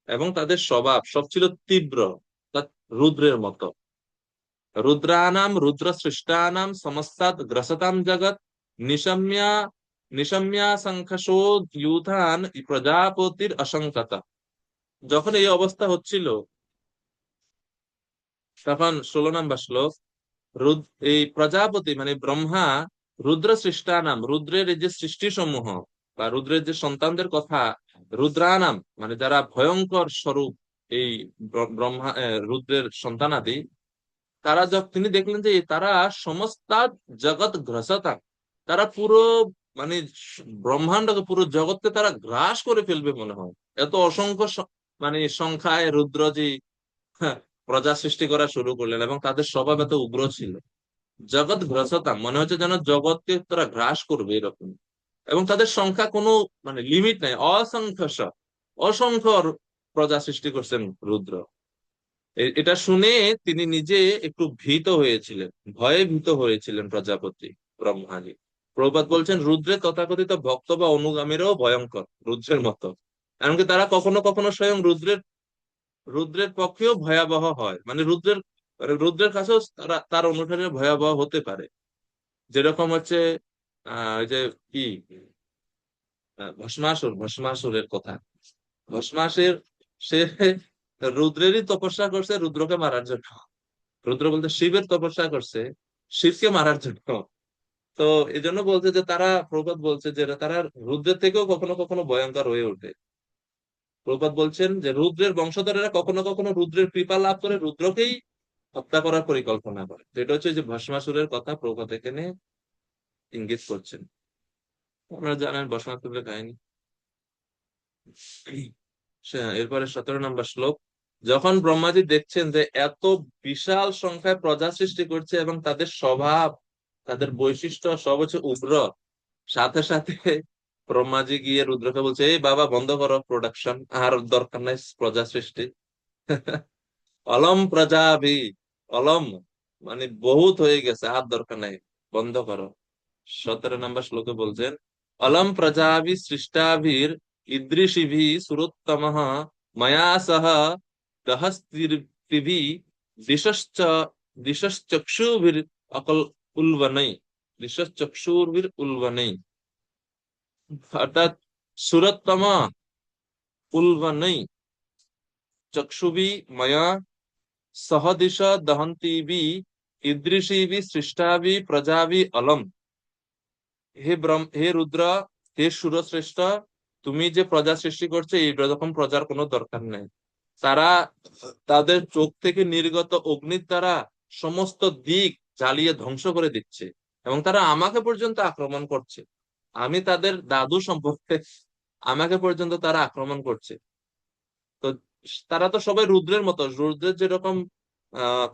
[SPEAKER 1] এবং তাদের স্বভাব সব ছিল তীব্র, রুদ্রের মতো। রুদ্রানাম রুদ্র সৃষ্টানাম সমস্তাৎ গ্রসতাম জগৎ নিশম্যা নিশম্যা সংখসোদ্যূথান প্রজাপতির অসংকত। যখন এই অবস্থা হচ্ছিল, তখন 16 নম্বর শ্লোক, এই প্রজাপতি মানে ব্রহ্মা রুদ্র সৃষ্টানাম, রুদ্রের এই যে সৃষ্টি সমূহ বা রুদ্রের যে সন্তানদের কথা, রুদ্রানাম মানে যারা ভয়ঙ্কর স্বরূপ, এই ব্রহ্মা রুদ্রের সন্তানাদি, তারা যখন তিনি দেখলেন যে তারা সমস্ত জগৎ গ্রসতা, তারা পুরো মানে ব্রহ্মাণ্ডকে, পুরো জগৎকে তারা গ্রাস করে ফেলবে মনে হয়। এত অসংখ্য মানে সংখ্যায় রুদ্রজি প্রজা সৃষ্টি করা শুরু করলেন, এবং তাদের স্বভাব এত উগ্র ছিল। জগৎ গ্রসতা মনে হচ্ছে যেন জগৎকে তারা গ্রাস করবে এরকম, এবং তাদের সংখ্যা কোনো মানে লিমিট নাই, অসংখ্য অসংখ্য প্রজা সৃষ্টি করছেন রুদ্র। এটা শুনে তিনি নিজে একটু ভীত হয়েছিলেন, ভয়ে ভীত হয়েছিলেন প্রজাপতি ব্রহ্মাজি। প্রভুপাদ বলছেন রুদ্রের তথাকথিত ভক্ত বা অনুগামীরাও ভয়ঙ্কর রুদ্রের মতো, এমনকি তারা কখনো কখনো স্বয়ং রুদ্রের পক্ষেও ভয়াবহ হয়, মানে রুদ্রের কাছেও তারা তার অনুসারে ভয়াবহ হতে পারে। যেরকম হচ্ছে ওই যে কি ভস্মাসুরের কথা। ভস্মাসুর, সে রুদ্রেরই তপস্যা করছে রুদ্রকে মারার জন্য। রুদ্র বলতে শিবের তপস্যা করছে শিবকে মারার জন্য। তো এই জন্য বলছে যে তারা, প্রভুপাদ বলছে যে তারা রুদ্রের থেকেও কখনো কখনো ভয়ঙ্কর হয়ে ওঠে। প্রভুপাদ বলছেন যে রুদ্রের বংশধরেরা কখনো কখনো রুদ্রের কৃপা লাভ করে রুদ্রকেই হত্যা করার পরিকল্পনা করে। তো এটা হচ্ছে যে ভস্মাসুরের কথা প্রভুপাদ এখানে ইঙ্গিত করছেন। আপনারা জানেন ভস্মাসুরের কাহিনী। এরপরে 17 নম্বর শ্লোক, যখন ব্রহ্মাজি দেখছেন যে এত বিশাল সংখ্যায় প্রজা সৃষ্টি করছে এবং তাদের স্বভাব, তাদের বৈশিষ্ট্য সব হচ্ছে উগ্র, সাথে সাথে ব্রহ্মাজি গিয়ে রুদ্রকে বলছে, এই বাবা বন্ধ করো প্রোডাকশন, আর দরকার নাই প্রজা সৃষ্টি। অলম প্রজাভি, অলম মানে বহুত হয়ে গেছে, আর দরকার নাই, বন্ধ করো। 17 নম্বর শ্লোকে বলছেন, অলম প্রজাভি সৃষ্টাভির ঈদৃশিভি সুরোত্তমঃ ময়া সহ দহস্তির্ভি দিশশ্চ দিশশ্চক্ষুভির অকল উল্বনৈ, দিশশ্চক্ষুর্ভির উল্বনৈ, অর্থাৎ সুরোত্তম উল্বনৈ চক্ষুভি ময়া সহদিশ দহন্তিভি ঈদৃশিভি সৃষ্টাভি প্রজাভি অলম। হে রুদ্র, হে সুরশ্রেষ্ঠ, তুমি যে প্রজা সৃষ্টি করছো এই রকম প্রজার কোনো দরকার নেই। তারা তাদের চোখ থেকে নির্গত অগ্নির দ্বারা সমস্ত দিক জ্বালিয়ে ধ্বংস করে দিচ্ছে, এবং তারা আমাকে পর্যন্ত আক্রমণ করছে। আমি তাদের দাদু সম্পর্কে, আমাকে পর্যন্ত তারা আক্রমণ করছে। তো তারা তো সবাই রুদ্রের মতো, রুদ্রের যেরকম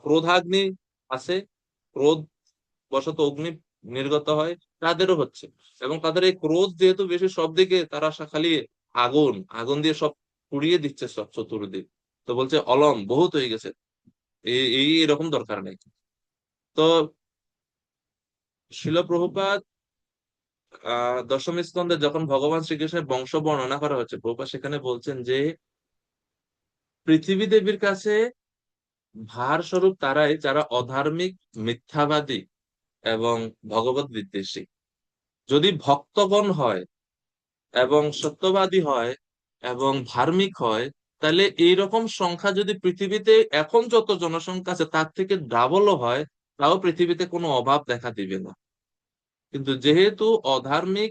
[SPEAKER 1] ক্রোধাগ্নি আছে, ক্রোধ বশত অগ্নি নির্গত হয়, তাদেরও হচ্ছে। এবং তাদের এই ক্রোধ যেহেতু বেশি, সব দিকে তারা খালি আগুন আগুন দিয়ে সব পুড়িয়ে দিচ্ছে সব চতুর্দিক। তো বলছে অলম বহুত হয়ে গেছে, এই এরকম দরকার নেই। তো শিল প্রভুপাদ দশম স্কন্ধে যখন ভগবান শ্রীকৃষ্ণের বংশ বর্ণনা করা হচ্ছে, প্রভুপাদ সেখানে বলছেন যে পৃথিবী দেবীর কাছে ভার স্বরূপ তারাই যারা অধার্মিক, মিথ্যাবাদী এবং ভগবত বিদ্বেষী। যদি ভক্তগণ হয় এবং সত্যবাদী হয় এবং ধার্মিক হয়, তাহলে এইরকম সংখ্যা যদি পৃথিবীতে এখন যত জনসংখ্যা আছে তার থেকে ডাবলও হয়, তাও পৃথিবীতে কোনো অভাব দেখা দিবে না। কিন্তু যেহেতু অধার্মিক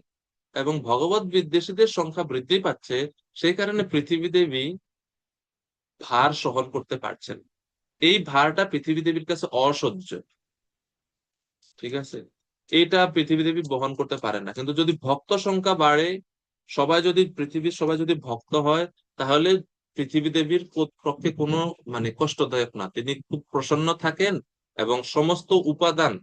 [SPEAKER 1] এবং ভগবত বিদ্বেষীদের সংখ্যা বৃদ্ধি পাচ্ছে, সেই কারণে পৃথিবী দেবী ভার সহন করতে পারছেন। এই ভারটা পৃথিবী দেবীর কাছে অসহ্য, ঠিক আছে, এটা পৃথিবী দেবী বহন করতে পারে না। কিন্তু যদি ভক্ত সংখ্যা বাড়ে, পৃথিবীর সবাই যদি ভক্ত হয়, তাহলে পৃথিবী দেবীর পক্ষে কোনো মানে কষ্টদায়ক না, তিনি খুব প্রসন্ন থাকেন এবং সমস্ত উপাদান,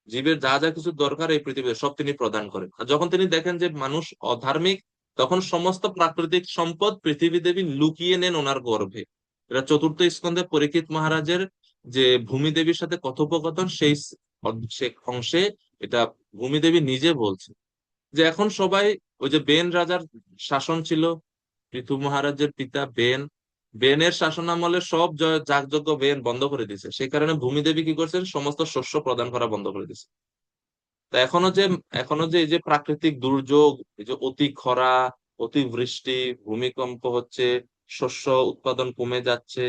[SPEAKER 1] জীবের যা যা কিছু দরকার এই পৃথিবীতে সব তিনি প্রদান করেন। আর যখন তিনি দেখেন যে মানুষ অধার্মিক, তখন সমস্ত প্রাকৃতিক সম্পদ পৃথিবী দেবী লুকিয়ে নেন ওনার গর্ভে। এটা চতুর্থ স্কন্ধে পরীক্ষিত মহারাজের যে ভূমি দেবীর সাথে কথোপকথন, সেই অংশে এটা ভূমি দেবী নিজে বলছে যে এখন সবাই, ওই যে বেন রাজার শাসন ছিল, পৃথু মহারাজের পিতা বেনের শাসন আমলে সব যাগযজ্ঞ বেন বন্ধ করে দিয়েছে। সেই কারণে ভূমি দেবী কি করছেন, সমস্ত শস্য প্রদান করা বন্ধ করে দিয়েছে। তা এখনো যে এই যে প্রাকৃতিক দুর্যোগ, এই যে অতি খরা, অতিবৃষ্টি, ভূমিকম্প হচ্ছে, শস্য উৎপাদন কমে যাচ্ছে।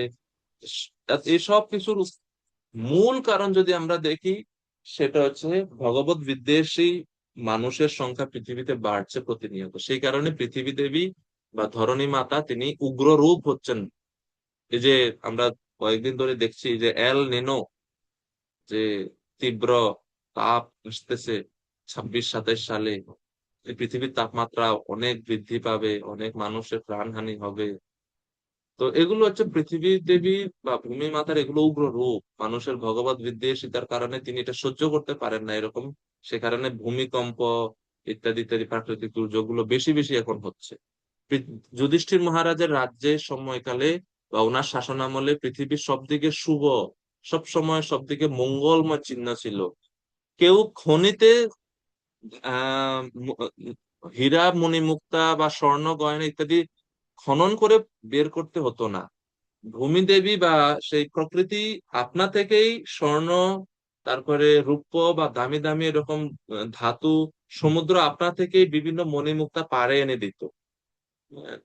[SPEAKER 1] এইসব কিছুর মূল কারণ যদি আমরা দেখি, সেটা হচ্ছে ভগবত বিদ্বেষী মানুষের সংখ্যা পৃথিবীতে বাড়ছে প্রতিনিয়ত। সেই কারণে পৃথিবী দেবী বা ধরণী মাতা তিনি উগ্র রূপ হচ্ছেন। এই যে আমরা কয়েকদিন ধরে দেখছি যে এল নিনো, যে তীব্র তাপ আসতেছে 26-27 সালে, এই পৃথিবীর তাপমাত্রা অনেক বৃদ্ধি পাবে, অনেক মানুষের প্রাণহানি হবে। তো এগুলো হচ্ছে পৃথিবী দেবী বা ভূমি মাতার এগুলো উগ্র রূপ। মানুষের ভগবত বিদ্বেষিতার কারণে তিনি এটা সহ্য করতে পারেন না এরকম, সে কারণে ভূমিকম্প ইত্যাদি ইত্যাদি প্রাকৃতিক দুর্যোগগুলো বেশি বেশি এখন হচ্ছে। যুধিষ্ঠির মহারাজের রাজ্যের সময়কালে বা ওনার শাসনামলে পৃথিবীর সব দিকে শুভ, সব সময় সব দিকে মঙ্গলময় চিহ্ন ছিল। কেউ খনিতে আহ ম- হীরা মণিমুক্তা বা স্বর্ণ গয়না ইত্যাদি খনন করে বের করতে হতো না। ভূমিদেবী বা সেই প্রকৃতি আপনা থেকেই স্বর্ণ, তারপরে রূপ্য বা দামি দামি এরকম ধাতু, সমুদ্র আপনা থেকেই বিভিন্ন মণিমুক্তা পাড়ে এনে দিত, আহ,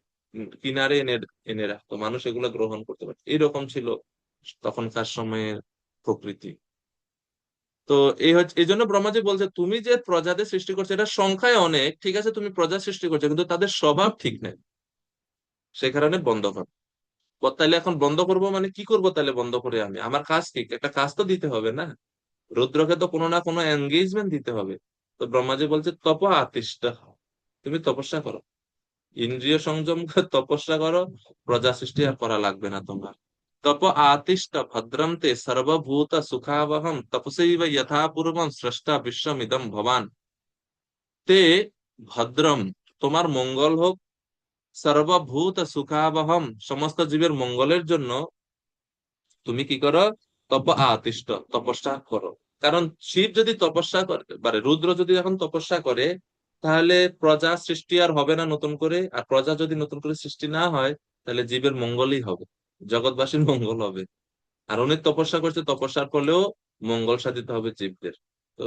[SPEAKER 1] কিনারে এনে এনে রাখতো, মানুষ এগুলো গ্রহণ করতে পারত। এরকম ছিল তখনকার সময়ের প্রকৃতি। তো এই হচ্ছে, এই জন্য ব্রহ্মাজি বলছে তুমি যে প্রজাদের সৃষ্টি করছো এটা সংখ্যায় অনেক, ঠিক আছে, তুমি প্রজা সৃষ্টি করছো, কিন্তু তাদের স্বভাব ঠিক নেই, সে কারণে বন্ধ করো। তাহলে এখন বন্ধ করব মানে কি করব? তাহলে বন্ধ করে আমি আমার কাজ কি? একটা কাজ তো দিতে হবে না? রুদ্রকে তো কোনো না কোনো এঙ্গেজমেন্ট দিতে হবে। তো ব্রহ্মাজি বলছে তপ আতিষ্ঠ, তুমি তপস্যা করো, ইন্দ্রিয় সংযম করে তপস্যা করো, প্রজা সৃষ্টি আর করা লাগবে না তোমার। তপ আতিষ্ঠ ভদ্রম তে সর্বভূত সুখাবহম তপসৈব যথা পূর্বম স্রষ্টা বিশ্বমিদম ভবান। তে ভদ্রম, তোমার মঙ্গল হোক, সর্বভূত সুখাবহম, সমস্ত জীবের মঙ্গলের জন্য তুমি কি করো? তপ আতিষ্ঠ, তপস্যা করো। কারণ শিব যদি তপস্যা করে, মানে রুদ্র যদি এখন তপস্যা করে, তাহলে প্রজা সৃষ্টি আর হবে না নতুন করে। আর প্রজা যদি নতুন করে সৃষ্টি না হয়, তাহলে জীবের মঙ্গলই হবে, জগৎবাসীর মঙ্গল হবে। আর উনি তপস্যা করছে, তপস্যার ফলেও মঙ্গল সাধিত হবে জীবদের। তো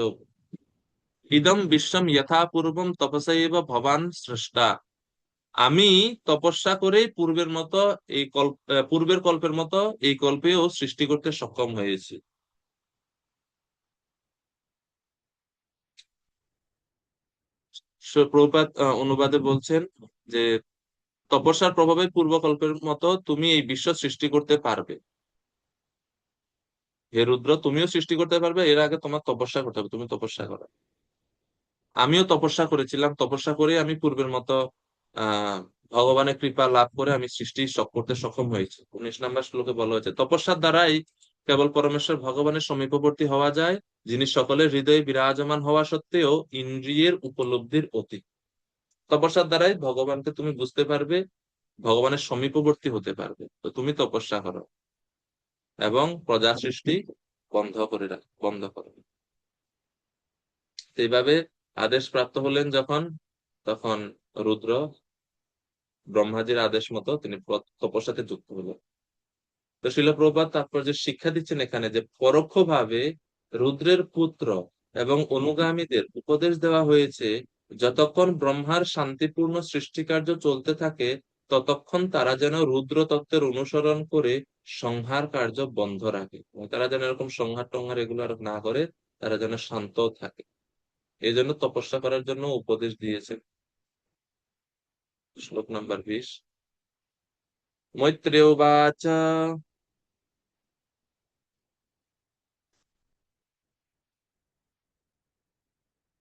[SPEAKER 1] ইদম বিশ্বম যথা পূর্বম তপসাইব ভবান স্রষ্টা, আমি তপস্যা করেই পূর্বের মতো এই পূর্বের কল্পের মতো এই কল্পেও সৃষ্টি করতে সক্ষম হয়েছি। প্রভুপাদ অনুবাদে বলছেন যে তপস্যার প্রভাবে পূর্বকল্পের মতো তুমি এই বিশ্ব সৃষ্টি করতে পারবে। হে রুদ্র, তুমিও সৃষ্টি করতে পারবে, এর আগে তোমার তপস্যা করতে হবে, তুমি তপস্যা করো। আমিও তপস্যা করেছিলাম, তপস্যা করে আমি পূর্বের মতো আহ ভগবানের কৃপা লাভ করে আমি সৃষ্টি করতে সক্ষম হয়েছি। 19 নম্বর শ্লোকে বলা হয়েছে তপস্যার দ্বারাই কেবল পরমেশ্বর ভগবানের সমীপবর্তী হওয়া যায়, যিনি সকলের হৃদয়ে বিরাজমান হওয়া সত্ত্বেও ইন্দ্রিয়ের উপলব্ধির অতীত। তপস্যার দ্বারাই ভগবানকে তুমি বুঝতে পারবে, ভগবানের সমীপবর্তী হতে পারবে। তো তুমি তপস্যা করো এবং প্রজা সৃষ্টি বন্ধ করো। এইভাবে আদেশ প্রাপ্ত হলেন যখন, তখন রুদ্র ব্রহ্মাজির আদেশ মতো তিনি তপস্যাতে যুক্ত হলেন। তো শিল প্রভুপাদ তাৎপর্য শিক্ষা দিচ্ছেন এখানে যে পরোক্ষভাবে রুদ্রের পুত্র এবং অনুগামীদের উপদেশ দেওয়া হয়েছে, যতক্ষণ ব্রহ্মার শান্তিপূর্ণ সৃষ্টিকার্য চলতে থাকে ততক্ষণ তারা যেন রুদ্র তত্ত্বের অনুসরণ করে সংহার কার্য বন্ধ রাখে, এবং তারা যেন এরকম সংহার টংহার এগুলো আর না করে, তারা যেন শান্ত থাকে। এই জন্য তপস্যা করার জন্য উপদেশ দিয়েছেন। শ্লোক নম্বর 20। মৈত্রেয় উবাচ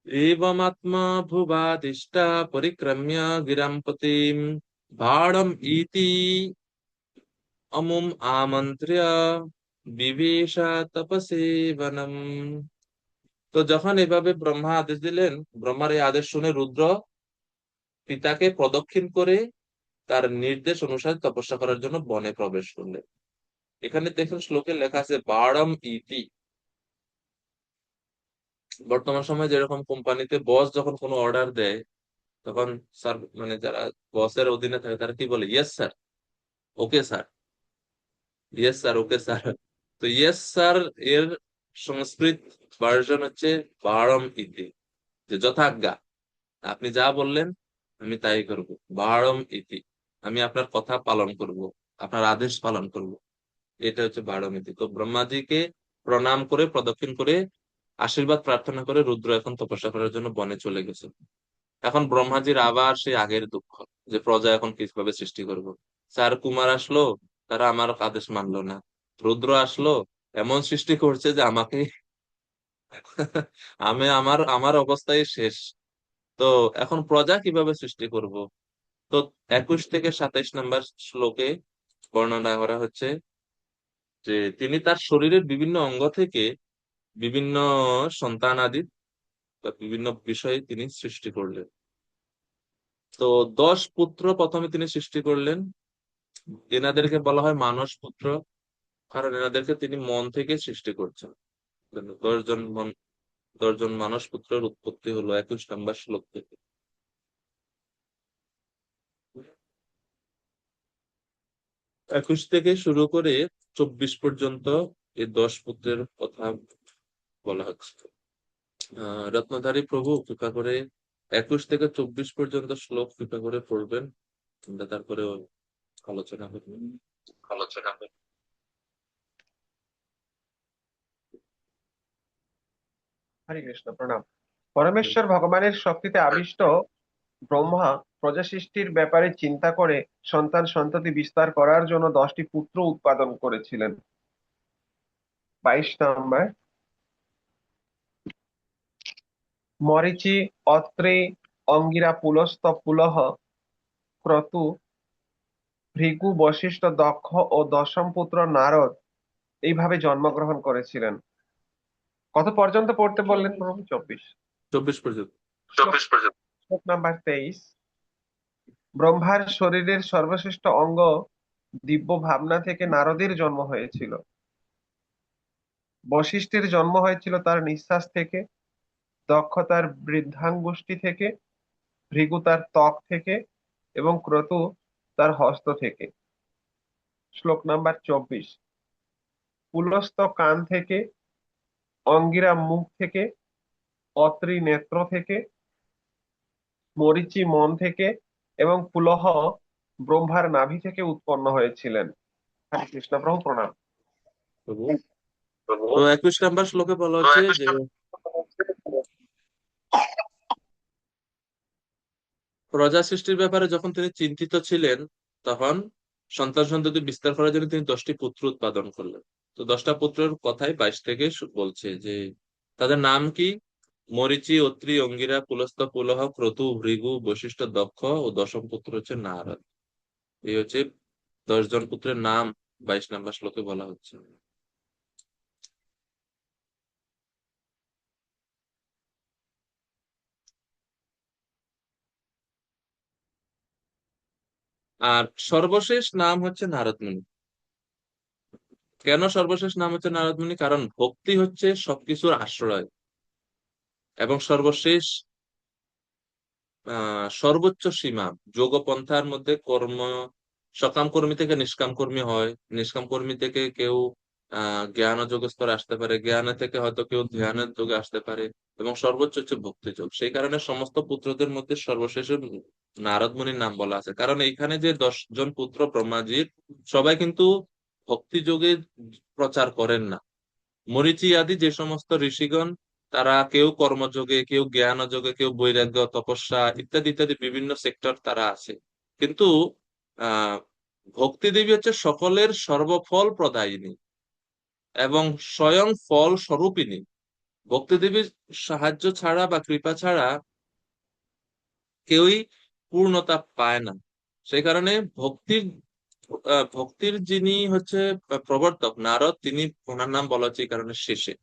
[SPEAKER 1] एवमात्मा भुवादिष्टा परिक्रम्य गिरां पतिं बाणम् इति अमुम् आमन्त्र्य विवेश तपसेवनम्। তো যখন এভাবে ব্রহ্মা আদেশ দিলেন, ব্রহ্মার এই আদেশ শুনে রুদ্র পিতাকে প্রদক্ষিণ করে তার নির্দেশ অনুসারে তপস্যা করার জন্য বনে প্রবেশ করলেন। এখানে দেখুন শ্লোকে লেখা আছে বাড়ম ইতি। বর্তমান সময়ে যেরকম কোম্পানিতে বস যখন কোনো অর্ডার দেয়, তখন স্যার মানে যারা বসের অধীনে থাকে তারা কি বলে? Yes sir, okay sir, yes sir, okay sir. তো ইয়েস স্যার এর সংস্কৃত ভার্সন হচ্ছে বারম ইতি, যে যথাজ্ঞা, আপনি যা বললেন আমি তাই করব। বারম ইতি, আমি আপনার কথা পালন করব, আপনার আদেশ পালন করব। এটা হচ্ছে বারম ইতি। তো ব্রহ্মাজিকে প্রণাম করে প্রদক্ষিণ করে আশীর্বাদ প্রার্থনা করে রুদ্র এখন তপস্যা করার জন্য বনে চলে গেছে। এখন ব্রহ্মাজির আবার সেই আগের দুঃখ, যে প্রজা এখন কিভাবে সৃষ্টি করব। চার কুমার আসলো, তারা আমার আদেশ মানলো না। রুদ্র আসলো, এমন সৃষ্টি করছে যে আমাকে আমি আমার আমার অবস্থায় শেষ। তো এখন প্রজা কিভাবে সৃষ্টি করব। তো 21 থেকে 27 নম্বর শ্লোকে বর্ণনা করা হচ্ছে যে তিনি তার শরীরের বিভিন্ন অঙ্গ থেকে বিভিন্ন সন্তান আদি বা বিভিন্ন বিষয়ে তিনি সৃষ্টি করলেন। তো 10 পুত্র প্রথমে তিনি সৃষ্টি করলেন। এনাদেরকে বলা হয় মানস পুত্র, কারণ এনাদেরকে তিনি মন থেকে সৃষ্টি করছেন। 10 জন মানস পুত্রের উৎপত্তি হলো 21 নম্বর শ্লোক থেকে। 21 থেকে শুরু করে 24 পর্যন্ত এই 10 পুত্রের কথা বলা হচ্ছে। রত্নধারী প্রভু কৃপা করে 21 থেকে 24 পর্যন্ত শ্লোক কৃপা করে পড়বেন, আমরা তারপরে আলোচনা করব।
[SPEAKER 6] হরে কৃষ্ণ, প্রণাম। পরমেশ্বর ভগবানের শক্তিতে আবিষ্ট ব্রহ্মা প্রজা সৃষ্টির ব্যাপারে চিন্তা করে সন্তান সন্ততি বিস্তার করার জন্য 10টি পুত্র উৎপাদন করেছিলেন। 22 নম্বর। মরীচি, অত্রি, অঙ্গিরা, পুলস্ত, পুলহ, ক্রতু, ভৃগু, বশিষ্ঠ, দক্ষ ও 10ম পুত্র নারদ এইভাবে জন্মগ্রহণ করেছিলেন। কত পর্যন্ত পড়তে বললেন প্রভু? 24।
[SPEAKER 1] 24 পর্যন্ত।
[SPEAKER 6] শ্লোক নাম্বার 23। ব্রহ্মার শরীরের সর্বশ্রেষ্ঠ অঙ্গ দিব্য ভাবনা থেকে নারদের জন্ম হয়েছিল। বশিষ্ঠের জন্ম হয়েছিল তার নিঃশ্বাস থেকে, দক্ষ তার বৃদ্ধাঙ্গুষ্ঠী থেকে, ভৃগু তার ত্বক থেকে এবং ক্রতু তার হস্ত থেকে। শ্লোক নাম্বার 24। পুলস্ত কান থেকে, অঙ্গিরা মুখ থেকে, অত্রি নেত্র থেকে, মরীচি মন থেকে এবং পুলহ ব্রহ্মার নাভি থেকে উৎপন্ন হয়েছিলেন। হরে কৃষ্ণ প্রভু, প্রণাম।
[SPEAKER 1] প্রভু, তো 21 নম্বর শ্লোকে বলা হচ্ছে যে প্রজা সৃষ্টির ব্যাপারে যখন তিনি চিন্তিত ছিলেন, তখন সন্তান সন্ততি বিস্তার করার জন্য তিনি 10টি পুত্র উৎপাদন করলেন। তো 10টা পুত্রের কথাই 22 থেকে বলছে যে তাদের নাম কি: মরীচি, অত্রি, অঙ্গিরা, পুলস্ত, পুলহ, ক্রতু, ভৃগু, বশিষ্ঠ, দক্ষ ও 10ম পুত্র হচ্ছে নারদ। এই হচ্ছে 10 জন পুত্রের নাম 22 নম্বর শ্লোকে বলা হচ্ছে। আর সর্বশেষ নাম হচ্ছে নারদ মুনি। কেন সর্বশেষ নাম হচ্ছে নারদ মুনি? কারণ ভক্তি হচ্ছে সবকিছুর আশ্রয় এবং সর্বশেষ সর্বোচ্চ সীমা। যোগ পন্থার মধ্যে কর্ম, সকাম কর্মী থেকে নিষ্কাম কর্মী হয়, নিষ্কাম কর্মী থেকে কেউ জ্ঞান যোগ স্তরে আসতে পারে, জ্ঞানের থেকে হয়তো কেউ ধ্যানের যোগে আসতে পারে, এবং সর্বোচ্চ হচ্ছে ভক্তি যোগ। সেই কারণে সমস্ত পুত্রদের মধ্যে সর্বশেষে নারদ মুনির নাম বলা আছে। কারণ এইখানে যে 10 জন পুত্র ব্রহ্মাজির, সবাই কিন্তু ভক্তি যোগে প্রচার করেন না। মরীচি আদি যে সমস্ত ঋষিগণ, তারা কেউ কর্মযোগে, কেউ জ্ঞান যোগে, কেউ বৈরাগ্য, তপস্যা ইত্যাদি ইত্যাদি বিভিন্ন সেক্টর তারা আছে। কিন্তু আহ ভক্তি দেবী হচ্ছে সকলের সর্বফল প্রদায়িনী এবং স্বয়ং ফল স্বরূপিনী। ভক্তি দেবীর সাহায্য ছাড়া বা কৃপা ছাড়া কেউই পূর্ণতা পায় না। সেই কারণে ভক্তির যিনি হচ্ছে প্রবর্তক নারদ, তিনি, ওনার নাম বলা হচ্ছে এই কারণে শেষে।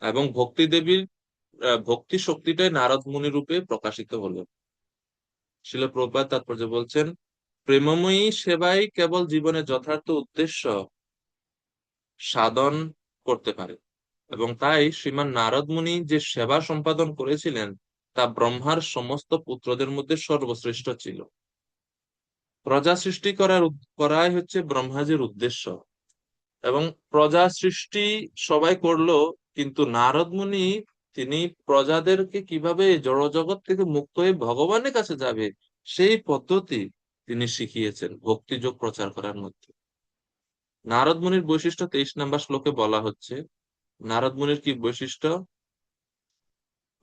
[SPEAKER 1] এবং ভক্তি দেবীর ভক্তি শক্তিটাই নারদ মুনি রূপে প্রকাশিত হলো। শিল প্রভুপাদ তাৎপর্য বলছেন, প্রেমময়ী সেবাই কেবল জীবনের যথার্থ উদ্দেশ্য সাধন করতে পারে, এবং তাই শ্রীমান নারদ মুনি যে সেবা সম্পাদন করেছিলেন তা ব্রহ্মার সমস্ত পুত্রদের মধ্যে সর্বশ্রেষ্ঠ ছিল। প্রজা সৃষ্টি করাই হচ্ছে ব্রহ্মাজির উদ্দেশ্য, এবং প্রজা সৃষ্টি সবাই করলো, কিন্তু নারদ মুনি তিনি প্রজাদেরকে কিভাবে জড়জগৎ থেকে মুক্ত হয়ে ভগবানের কাছে যাবে সেই পদ্ধতি তিনি শিখিয়েছেন ভক্তিযোগ প্রচার করার মধ্যে। নারদ মুনির বৈশিষ্ট্য 23 নম্বর শ্লোকে বলা হচ্ছে, নারদ মুনির কি বৈশিষ্ট্য?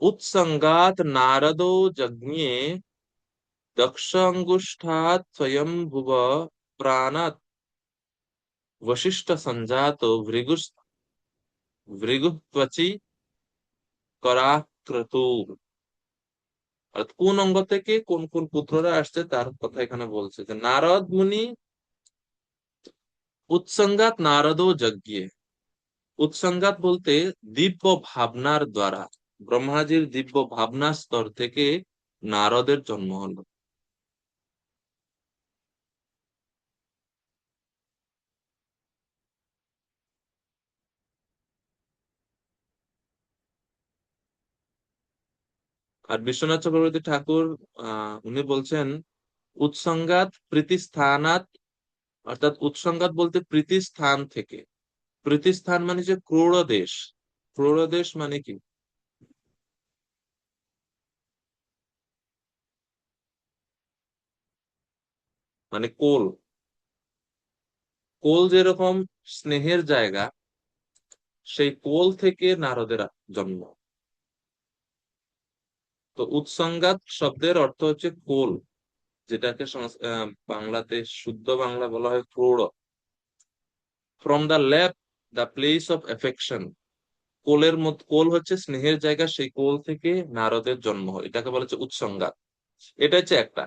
[SPEAKER 1] উৎসঙ্গাত নারদো যজ্ঞে দক্ষাঙ্গুষ্ঠাৎ স্বয়ম্ভুব প্রাণাৎ বশিষ্ঠ সঞ্জাত ভৃগুত্বচি করাক্রতু। অর্থাৎ কোন অঙ্গ থেকে কোন কোন পুত্ররা আসছে তার কথা এখানে বলছে, যে নারদ মুনি উৎসঙ্গাত নারদো যজ্ঞে। উৎসঙ্গাত বলতে দিব্য ভাবনার দ্বারা, ব্রহ্মাজির দিব্য ভাবনা স্তর থেকে নারদের জন্ম হলো। আর বিশ্বনাথ চক্রবর্তী ঠাকুর উনি বলছেন উৎসঙ্গাত প্রীতিস্থানাত, অর্থাৎ উৎসঙ্গাত বলতে প্রীতিস্থান থেকে। প্রীতিস্থান মানে যে ক্রোড়দেশ। ক্রোড়দেশ মানে কি? মানে কোল। কোল যেরকম স্নেহের জায়গা, সেই কোল থেকে নারদের জন্ম। তো উৎসঙ্গাত শব্দের অর্থ হচ্ছে কোল, যেটাকে বাংলাতে শুদ্ধ বাংলা বলা হয় প্রৌঢ়। From the lap, the place of affection. কোলের মধ্যে, কোল হচ্ছে স্নেহের জায়গা, সেই কোল থেকে নারদের জন্ম হয়, এটাকে বলা হচ্ছে উৎসঙ্গাত। এটা হচ্ছে একটা।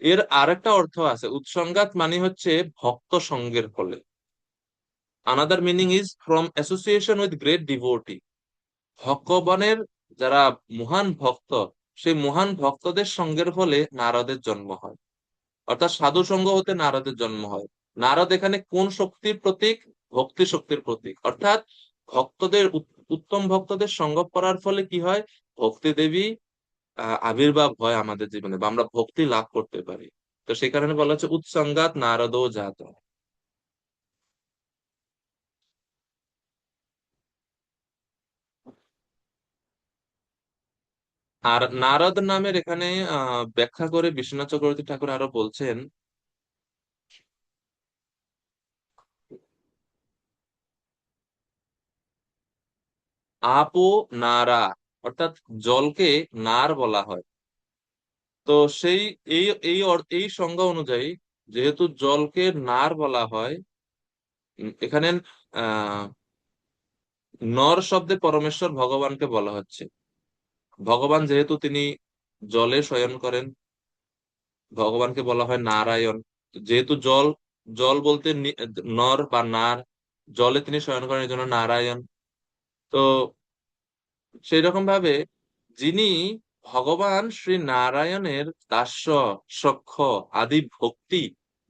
[SPEAKER 1] এর আরেকটা অর্থ আছে, উৎসঙ্গাত মানে হচ্ছে ভক্ত সঙ্গের ফলে। Another meaning is from association with great devotee. ভগবানের যারা মহান ভক্ত, সেই মহান ভক্তদের সঙ্গের ফলে নারদের জন্ম হয়। অর্থাৎ সাধু সঙ্গ হতে নারদের জন্ম হয়। নারদ এখানে কোন শক্তির প্রতীক? ভক্তি শক্তির প্রতীক। অর্থাৎ ভক্তদের, উত্তম ভক্তদের সঙ্গ করার ফলে কি হয়? ভক্তি দেবী আবির্ভাব হয় আমাদের জীবনে, বা আমরা ভক্তি লাভ করতে পারি। তো সেই কারণে বলা হচ্ছে উৎসঙ্গাত নারদও জাত। আর নারদ নামের এখানে ব্যাখ্যা করে বিশ্বনাথ চক্রবর্তী ঠাকুর আরো বলছেন, আপো নারা, অর্থাৎ জলকে নার বলা হয়। তো সেই এই সংজ্ঞা অনুযায়ী, যেহেতু জলকে নার বলা হয়, এখানে আহ নর শব্দে পরমেশ্বর ভগবানকে বলা হচ্ছে। ভগবান যেহেতু তিনি জলে শয়ন করেন, ভগবানকে বলা হয় নারায়ণ। যেহেতু জল, জল বলতে নর বা নার, জলে তিনি শয়ন করেন, এই জন্য নারায়ণ। তো সেই রকম ভাবে যিনি ভগবান শ্রী নারায়ণের দাস্য, সখ্য আদি ভক্তি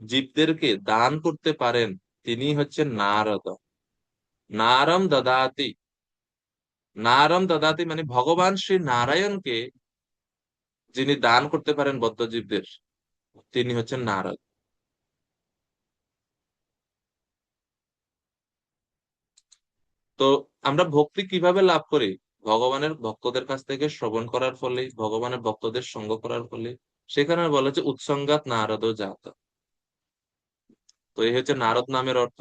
[SPEAKER 1] জীবদেরকে দান করতে পারেন, তিনি হচ্ছেন নারদ। নারম দদাতি। নারম দদাতি মানে ভগবান শ্রী নারায়ণকে যিনি দান করতে পারেন বদ্ধজীবদের, তিনি হচ্ছেন নারদ। তো আমরা ভক্তি কিভাবে লাভ করি? ভগবানের ভক্তদের কাছ থেকে শ্রবণ করার ফলে, ভগবানের ভক্তদের সঙ্গ করার ফলে। সেখানে বলা হচ্ছে উৎসঙ্গাত নারদ জাত। তো এই হচ্ছে নারদ নামের অর্থ।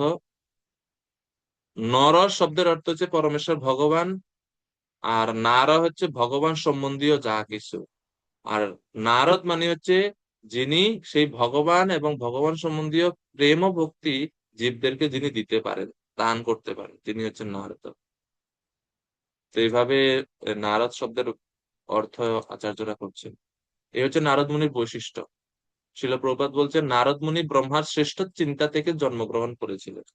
[SPEAKER 1] নর শব্দের অর্থ হচ্ছে পরমেশ্বর ভগবান, আর নারা হচ্ছে ভগবান সম্বন্ধীয় যা কিছু। আর নারদ মানে হচ্ছে যিনি সেই ভগবান এবং ভগবান সম্বন্ধীয় প্রেম ও ভক্তি জীবদেরকে যিনি দিতে পারেন, দান করতে পারেন, তিনি হচ্ছেন নারদ। তো এইভাবে নারদ শব্দের অর্থ আচার্যরা করছেন। এই হচ্ছে নারদ মুনির বৈশিষ্ট্য। শিল প্রপাত বলছেন নারদ মুনি ব্রহ্মার শ্রেষ্ঠ চিন্তা থেকে জন্মগ্রহণ করেছিলেন।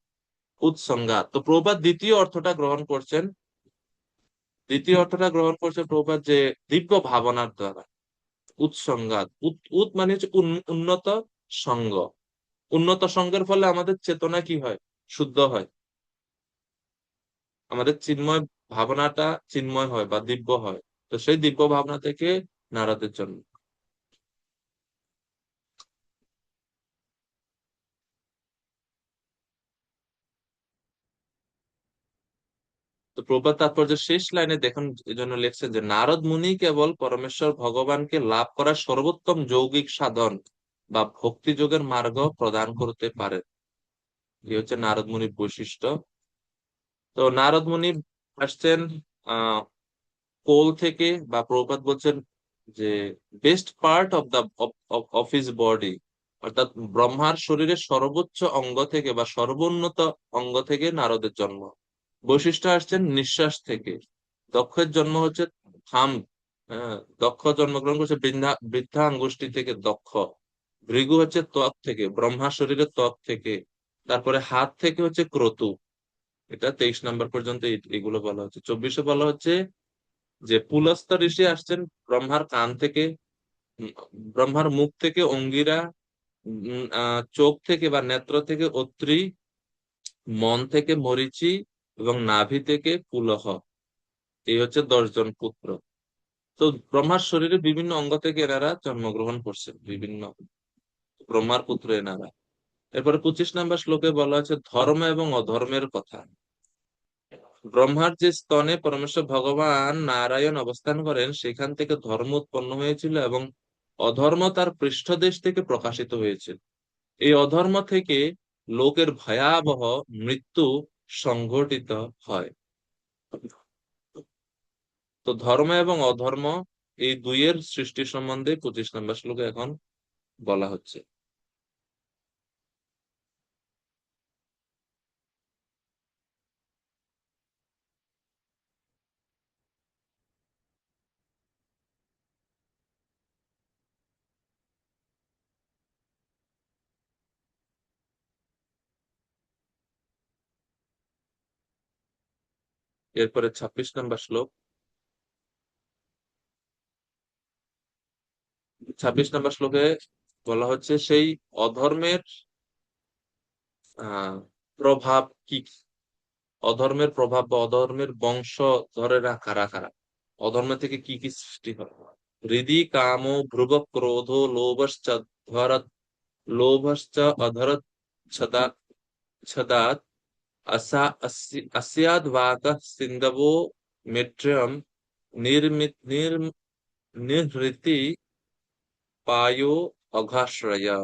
[SPEAKER 1] উৎসঙ্গাত, তো প্রপাত দ্বিতীয় অর্থটা গ্রহণ করছেন। দ্বিতীয় অর্থটা গ্রহণ করছে প্রপাত, যে দিব্য ভাবনার দ্বারা। উৎসঙ্গাত, উৎ মানে হচ্ছে উন্নত সঙ্গ। উন্নত সঙ্গের ফলে আমাদের চেতনা কি হয়? শুদ্ধ হয়। আমাদের চিন্ময় ভাবনাটা চিন্ময় হয় বা দিব্য হয়। তো সেই দিব্য ভাবনা থেকে নারদের জন্ম। তো প্রভুপাদ তাৎপর্য শেষ লাইনে দেখুন, এই জন্য লিখছেন যে নারদ মুনি কেবল পরমেশ্বর ভগবানকে লাভ করার সর্বোত্তম যৌগিক সাধন বা ভক্তি যোগের মার্গ প্রদান করতে পারে। এই হচ্ছে নারদ মুনির বৈশিষ্ট্য। তো নারদ মুনি আসছেন আহ কোল থেকে, বা প্রভুপাদ বলছেন যে best part of the of his body, অর্থাৎ ব্রহ্মার শরীরের সর্বোচ্চ অঙ্গ থেকে বা সর্বোন্নত অঙ্গ থেকে নারদের জন্ম। বৈশিষ্ট্য আসছেন নিঃশ্বাস থেকে। দক্ষের জন্ম হচ্ছে থাম, দক্ষ জন্মগ্রহণ করছে বৃদ্ধা আঙ্গুষ্টি থেকে দক্ষ। ভৃগু হচ্ছে ত্বক থেকে, ব্রহ্মার শরীরের ত্বক থেকে। তারপরে হাত থেকে হচ্ছে ক্রতু। এটা 23 নম্বর পর্যন্ত এগুলো বলা হচ্ছে। 24-এ বলা হচ্ছে যে পুলস্ত ঋষি আসছেন ব্রহ্মার কান থেকে, উম, ব্রহ্মার মুখ থেকে অঙ্গিরা, চোখ থেকে বা নেত্র থেকে অত্রি, মন থেকে মরীচি এবং নাভি থেকে পুলহ। এই হচ্ছে 10 জন পুত্র। তো ব্রহ্মার শরীরে বিভিন্ন অঙ্গ থেকে এনারা জন্মগ্রহণ করছেন, বিভিন্ন ব্রহ্মার পুত্র এনারা। এরপরে 25 নম্বর শ্লোকে বলা হচ্ছে ধর্ম এবং অধর্মের কথা। ব্রহ্মার যে স্তনে পরমেশ্বর ভগবান নারায়ণ অবস্থান করেন, সেখান থেকে ধর্ম উৎপন্ন হয়েছিল এবং অধর্ম তার পৃষ্ঠদেশ থেকে প্রকাশিত হয়েছিল। এই অধর্ম থেকে লোকের ভয়াবহ মৃত্যু সংঘটিত হয়। তো ধর্ম এবং অধর্ম এই দুইয়ের সৃষ্টি সম্বন্ধে 25 নম্বর শ্লোকে এখন বলা হচ্ছে। এরপরে 26 নম্বর শ্লোক। 26 নম্বর শ্লোকে বলা হচ্ছে সেই অধর্মের আহ প্রভাব কি, অধর্মের প্রভাব বা অধর্মের বংশ ধরেরা কারা কারা, অধর্ম থেকে কি কি সৃষ্টি হয়। হৃদি কাম ভ্রুব ক্রোধ লোভশ্চ ধরত, লোভশ্চ অধরত ছদা ছদাত, अस्याद् वातः सिन्धवो मित्रं निहृति पायो अघाश्रयः।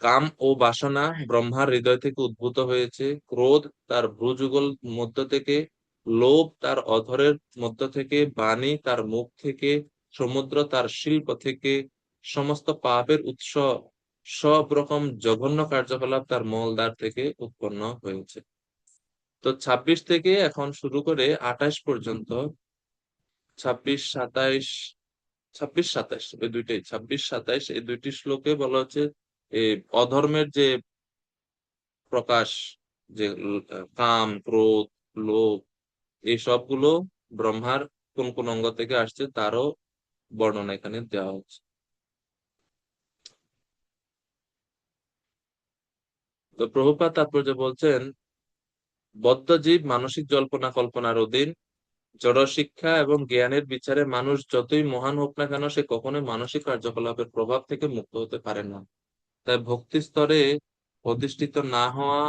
[SPEAKER 1] কাম ও বাসনা ব্রহ্মার হৃদয় থেকে উদ্ভূত হয়েছে, ক্রোধ তার ভ্রুযুগল মধ্য থেকে, লোভ তার অধরের মধ্য থেকে, বাণী তার মুখ থেকে, সমুদ্র তার শিল্প থেকে, সমস্ত পাপের উৎস সব রকম জঘন্য কার্যকলাপ তার মলদ্বার থেকে উৎপন্ন হয়েছে। তো 26 থেকে এখন শুরু করে 28 পর্যন্ত, 26, 27, 26, 27 এই দুইটাই, 26, 27 এই দুইটি শ্লোকে বলা হচ্ছে এই অধর্মের যে প্রকাশ, যে কাম ক্রোধ লোভ, এই সবগুলো ব্রহ্মার কোন কোন অঙ্গ থেকে আসছে তারও বর্ণনা এখানে দেওয়া হচ্ছে। তো প্রভুপাদ তাৎপর্য বলছেন বদ্ধ জীব মানসিক জল্পনা কল্পনার অধীন, জড় শিক্ষা এবং জ্ঞানের বিচারে মানুষ যতই মহান হোক না কেন, সে কখনোই মানসিক কার্যকলাপের প্রভাব থেকে মুক্ত হতে পারে না। তাই ভক্তি স্তরে অধিষ্ঠিত না হওয়া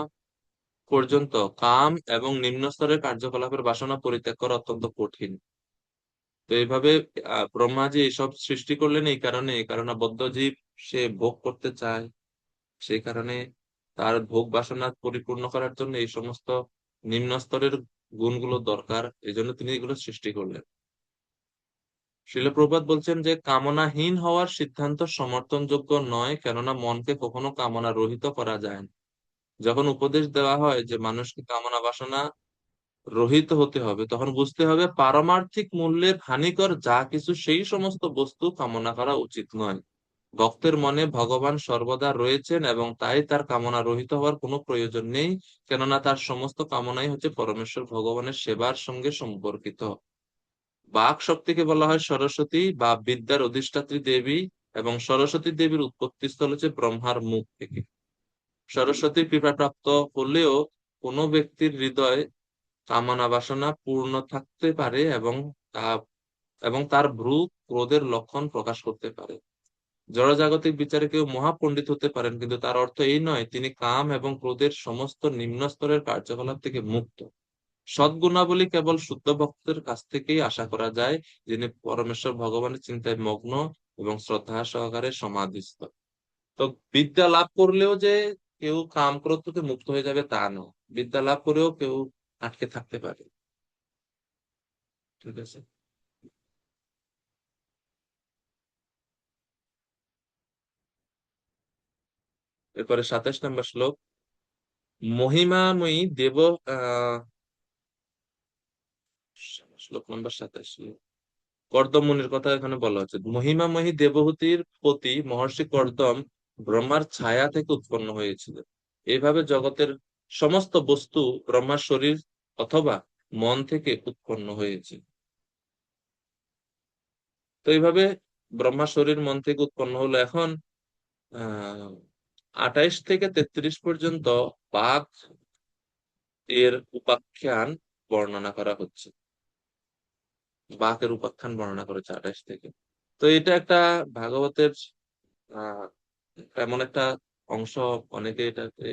[SPEAKER 1] পর্যন্ত কাম এবং নিম্ন স্তরের কার্যকলাপের বাসনা পরিত্যাগ করা অত্যন্ত কঠিন। তো এইভাবে ব্রহ্মাজি এসব সৃষ্টি করলেন এই কারণে, কারণ বদ্ধ জীব সে ভোগ করতে চায়, সেই কারণে তার ভোগ বাসনা পরিপূর্ণ করার জন্য এই সমস্ত নিম্ন স্তরের গুণগুলো দরকার, এই জন্য তিনি এগুলো সৃষ্টি করলেন। শ্রীল প্রভুপাদ বলছেন যে কামনাহীন হওয়ার সিদ্ধান্ত সমর্থনযোগ্য নয়, কেননা মনকে কখনো কামনা রহিত করা যায় না। যখন উপদেশ দেওয়া হয় যে মানুষকে কামনা বাসনা রহিত হতে হবে, তখন বুঝতে হবে পারমার্থিক মূল্যের হানিকর যা কিছু সেই সমস্ত বস্তু কামনা করা উচিত নয়। ভক্তের মনে ভগবান সর্বদা রয়েছেন এবং তাই তার কামনা রহিত হওয়ার কোনো প্রয়োজন নেই, কেননা তার সমস্ত কামনাই হচ্ছে পরমেশ্বর ভগবানের সেবার সঙ্গে সম্পর্কিত। বাক শক্তিকে বলা হয় সরস্বতী বা বিদ্যার অধিষ্ঠাত্রী দেবী, এবং সরস্বতী দেবীর উৎপত্তি স্থল হচ্ছে ব্রহ্মার মুখ থেকে। সরস্বতী কৃপাপ্রাপ্ত হলেও কোনো ব্যক্তির হৃদয় কামনা বাসনা পূর্ণ থাকতে পারে এবং তা এবং তার ভ্রু ক্রোধের লক্ষণ প্রকাশ করতে পারে। জড়জাগতিক বিচারে কেউ মহাপণ্ডিত হতে পারেন, কিন্তু তার অর্থ এই নয় তিনি কাম এবং ক্রোধের সমস্ত নিম্ন স্তরের কার্যকলাপ থেকে মুক্ত। সদ্গুণাবলী কেবল শুদ্ধ ভক্তের কাছ থেকেই আশা করা যায়, যিনি পরমেশ্বর ভগবানের চিন্তায় মগ্ন এবং শ্রদ্ধা সহকারে সমাধিস্থ। তো বিদ্যা লাভ করলেও যে কেউ কাম ক্রোধ থেকে মুক্ত হয়ে যাবে তা নয়, বিদ্যা লাভ করেও কেউ আটকে থাকতে পারে। ঠিক আছে। এরপরে 27 নম্বর শ্লোক। মহিমাময়ী দেব আহ শ্লোক নম্বর 27। কর্দম মুনির কথা এখানে বলা হচ্ছে। মহিমাময়ী দেবহূতির প্রতি মহর্ষি কর্দম ব্রহ্মার ছায়া থেকে উৎপন্ন হয়েছিল। এইভাবে জগতের সমস্ত বস্তু ব্রহ্মার শরীর অথবা মন থেকে উৎপন্ন হয়েছে। তো এইভাবে ব্রহ্মার শরীর মন থেকে উৎপন্ন হলো। এখন 28 থেকে 33 পর্যন্ত বাঘ এর উপাখ্যান বর্ণনা করা হচ্ছে। বাঘের উপাখ্যান বর্ণনা করেছে 28 থেকে। তো এটা একটা ভাগবতের আহ এমন একটা অংশ, অনেকে এটাকে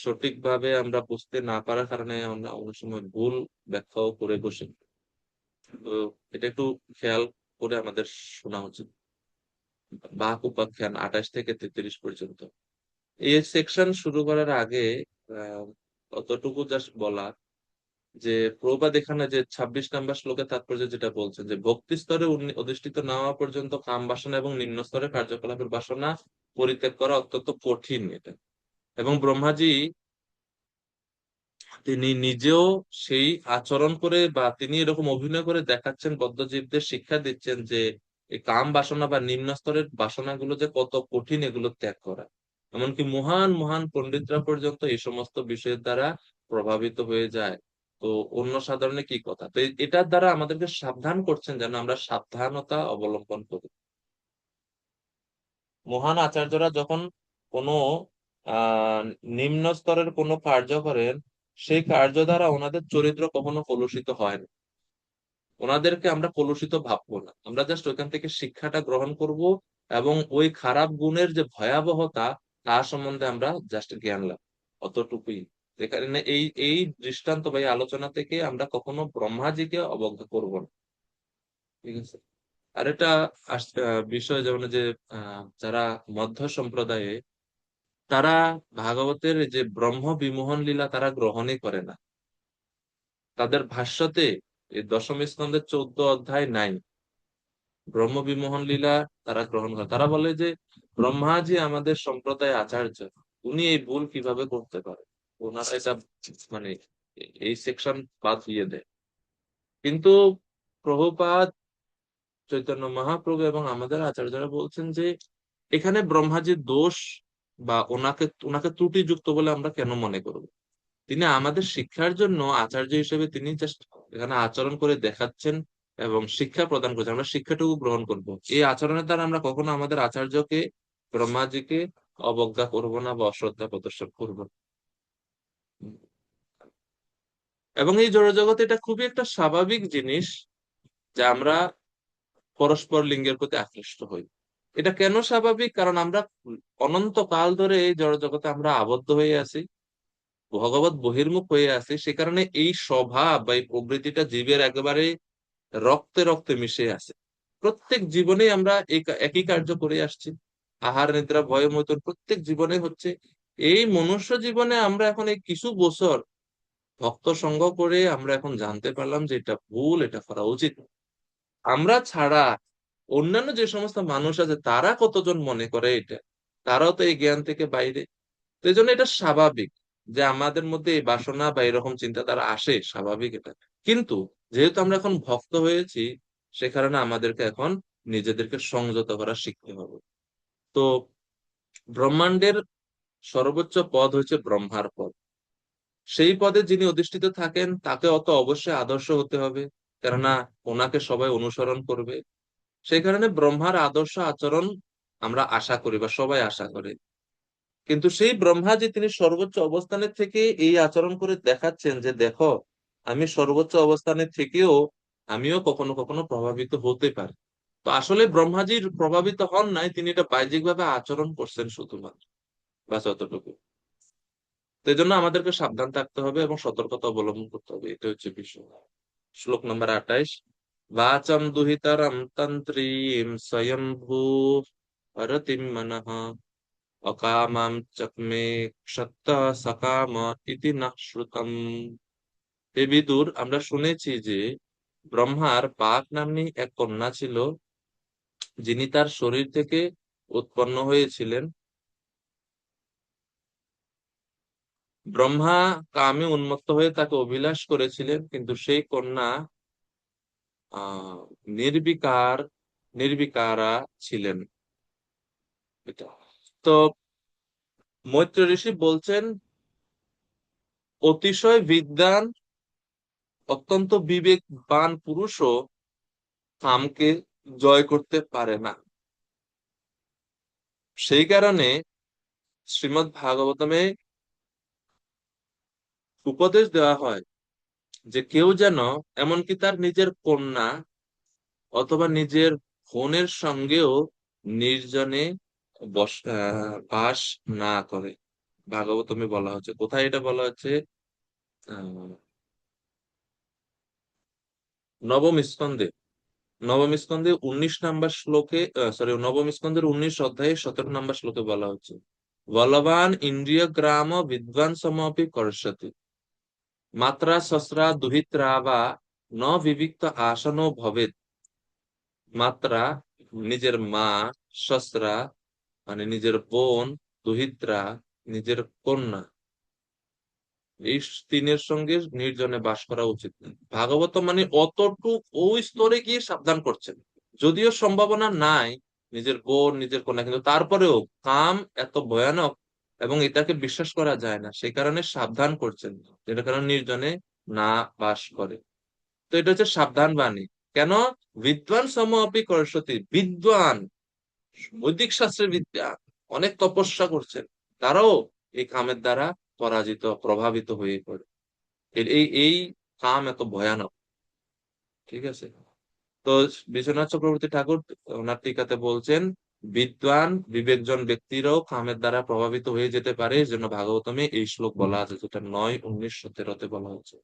[SPEAKER 1] সঠিকভাবে আমরা বুঝতে না পারার কারণে আমরা অনেক সময় ভুল ব্যাখ্যাও করে বসি। তো এটা একটু খেয়াল করে আমাদের শোনা উচিত। বাঘ উপাখ্যান 28 থেকে 33 পর্যন্ত। এই সেকশন শুরু করার আগে আহ অতটুকু জাস্ট বলা যে প্রভুপাদ এখানে যে 26 নম্বর শ্লোকে তাৎপর্য যেটা বলছেন যে ভক্তি স্তরে অধিষ্ঠিত না হওয়া পর্যন্ত কাম বাসনা এবং নিম্ন স্তরে কার্যকলাপের বাসনা পরিত্যাগ করা অত্যন্ত কঠিন এটা। এবং ব্রহ্মাজি তিনি নিজেও সেই আচরণ করে বা তিনি এরকম অভিনয় করে দেখাচ্ছেন, বদ্ধজীবদের শিক্ষা দিচ্ছেন যে এই কাম বাসনা বা নিম্ন স্তরের বাসনাগুলো যে কত কঠিন এগুলো ত্যাগ করা। এমনকি মহান মহান পণ্ডিতরা পর্যন্ত এই সমস্ত বিষয়ের দ্বারা প্রভাবিত হয়ে যায়। তো অন্য সাধারণে কি কথা। তো এটার দ্বারা আমাদেরকে সাবধান করছেন যেন আমরা সাবধানতা অবলম্বন করি। মহান আচার্যরা যখন কোনো আহ নিম্ন স্তরের কোনো কার্য করেন, সেই কার্য দ্বারা ওনাদের চরিত্র কখনো কলুষিত হয় না। ওনাদেরকে আমরা কলুষিত ভাববো না, আমরা জাস্ট ওইখান থেকে শিক্ষাটা গ্রহণ করব এবং ওই খারাপ গুণের যে ভয়াবহতা তার সম্বন্ধে আমরা জাস্ট জ্ঞান লাভ, অতটুকুই। যেখানে এই এই দৃষ্টান্ত বা এই আলোচনা থেকে আমরা কখনো ব্রহ্মাজিকে অবজ্ঞা করব না। ঠিক আছে। আর এটা বিষয় যেমন যে যারা মধ্য সম্প্রদায়ে তারা ভাগবতের যে ব্রহ্ম বিমোহন লীলা তারা গ্রহণই করে না। তাদের ভাষ্যতে এই দশম স্কন্ধের 14 অধ্যায় নাই ব্রহ্ম বিমোহন লীলা তারা গ্রহণ করে। তারা বলে যে ব্রহ্মাজি আমাদের সম্প্রদায় আচার্য, উনি এই ভুল কিভাবে করতে পারে। ওনারা এটা মানে এই সেকশন বাদ দিয়ে দেয়। কিন্তু প্রভুপাদ চৈতন্য মহাপ্রভু এবং আমাদের আচার্যরা বলছেন যে এখানে ব্রহ্মাজির দোষ বা ওনাকে ওনাকে ত্রুটিযুক্ত বলে আমরা কেন মনে করব। তিনি আমাদের শিক্ষার জন্য আচার্য হিসেবে তিনি জাস্ট এখানে আচরণ করে দেখাচ্ছেন এবং শিক্ষা প্রদান করছেন। আমরা শিক্ষাটুকু গ্রহণ করব। এই আচরণের দ্বারা আমরা কখনো আমাদের আচার্যকে ব্রহ্মাজিকে অবজ্ঞা করব না বা অশ্রদ্ধা প্রদর্শন করব না। এবং এই জড়জগৎ এটা খুবই একটা স্বাভাবিক জিনিস যে আমরা পরস্পর লিঙ্গের প্রতি আকৃষ্ট হই। এটা কেন স্বাভাবিক? কারণ আমরা অনন্তকাল ধরে এই জড়জগতে আমরা আবদ্ধ হয়ে আছি, ভগবত বহির্মুখ হয়ে আছি। সে কারণে এই স্বভাব বা এই প্রবৃত্তিটা জীবের একেবারে রক্তে রক্তে মিশে আছে। প্রত্যেক জীবনেই আমরা একই কার্য করে আসছি। আহার নিদ্রা ভয় মৈথুন প্রত্যেক জীবনে হচ্ছে। এই মনুষ্য জীবনে আমরা এখন এই কিছু বছর ভক্ত সঙ্গ করে আমরা এখন জানতে পারলাম যে এটা ভুল, এটা করা উচিত। আমরা ছাড়া অন্যান্য যে সমস্ত মানুষ আছে তারা কতজন মনে করে এটা, তারাও তো এই জ্ঞান থেকে বাইরে। তো এই জন্য এটা স্বাভাবিক যে আমাদের মধ্যে এই বাসনা বা এরকম চিন্তাধারা আসে, স্বাভাবিক এটা। কিন্তু যেহেতু আমরা এখন ভক্ত হয়েছি সে কারণে আমাদেরকে এখন নিজেদেরকে সংযত করা শিখতে হবে। তো ব্রহ্মাণ্ডের সর্বোচ্চ পদ হচ্ছে ব্রহ্মার পদ। সেই পদে যিনি অধিষ্ঠিত থাকেন তাকে অত অবশ্যই আদর্শ হতে হবে, কেননা ওনাকে সবাই অনুসরণ করবে। সেই কারণে ব্রহ্মার আদর্শ আচরণ আমরা আশা করি বা সবাই আশা করে। কিন্তু সেই ব্রহ্মা যে তিনি সর্বোচ্চ অবস্থানে থেকে এই আচরণ করে দেখাচ্ছেন যে দেখো আমি সর্বোচ্চ অবস্থানে থেকেও আমিও কখনো কখনো প্রভাবিত হতে পারি। তো আসলে ব্রহ্মাজির প্রভাবিত হন নাই, তিনি এটা বাহ্যিক ভাবে আচরণ করছেন শুধুমাত্র, বাস অতটুকু। তো এই জন্য আমাদেরকে সাবধান থাকতে হবে এবং সতর্কতা অবলম্বন করতে হবে, এটা হচ্ছে বিষয়। শ্লোক নম্বর 28। বাচম দুহিতরম তন্ত্রীম স্বয়ম্ভূ হরতিম মনঃ অকামাম চক্মে ক্ষত্ত সকাম ইতি ন শ্রুতম। হে বিদুর, আমরা শুনেছি যে ব্রহ্মার বাক নাম্নী এক কন্যা ছিল, যিনি তার শরীর থেকে উৎপন্ন হয়েছিলেন। ব্রহ্মা কামে উন্মত্ত হয়ে তাকে অভিলাষ করেছিলেন, কিন্তু সেই কন্যা আহ নির্বিকার নির্বিকারা ছিলেন। এটা তো মৈত্র ঋষি বলছেন, অতিশয় বিদ্বান অত্যন্ত বিবেকবান পুরুষও কামকে জয় করতে পারে না। সেই কারণে শ্রীমদ্ ভাগবতমে উপদেশ দেওয়া হয় যে কেউ যেন এমনকি তার নিজের কন্যা অথবা নিজের বোনের সঙ্গেও নির্জনে বাস না করে। ভাগবতমে বলা হচ্ছে, কোথায় এটা বলা হচ্ছে? আহ নবম স্কন্ধে। নবম স্কন্ধে 19 নম্বর শ্লোকে, সরি, নবম স্কন্ধের 19 অধ্যায়ে 17 নম্বর শ্লোকে বলা হচ্ছে, বলবান ইন্দ্রিয় গ্রাম বিদ্বান সমপি কর্ষতি মাত্রা শস্ত্রা দুহিত্রা বা ন বিবিক্ত আসনো ভবেত। মাত্রা নিজের মা, শস্ত্রা মানে নিজের বোন, দুহিত্রা নিজের কন্যা, এই তিনের সঙ্গে নির্জনে বাস করা উচিত না। ভাগবত মানে অতটুক ওই স্তরে গিয়ে সাবধান করছেন। যদিও সম্ভাবনা নাই নিজের বোন নিজের কন্যা, কিন্তু তারপরেও কাম এত ভয়ানক এবং এটাকে বিশ্বাস করা যায় না, সেই কারণে সাবধান করছেন, যেটা কারণে নির্জনে না বাস করে। তো এটা হচ্ছে সাবধান বাণী। কেন? বিদ্বান সম অপি করসতি, বিদ্বান বৈদিক শাস্ত্রের বিদ্যা, অনেক তপস্যা করছেন, তারাও এই কামের দ্বারা পরাজিত প্রভাবিত হয়ে পড়ে। এই কাম এত ভয়ানক। ঠিক আছে। তো বিশ্বনাথ চক্রবর্তী ঠাকুর ওনার টিকাতে বলছেন, বিদ্বান বিবেকজন ব্যক্তিরাও কামের দ্বারা প্রভাবিত হয়ে যেতে পারে, এর জন্য ভাগবতমে এই শ্লোক বলা আছে, যেটা 9, 19, 17-তে বলা হচ্ছে।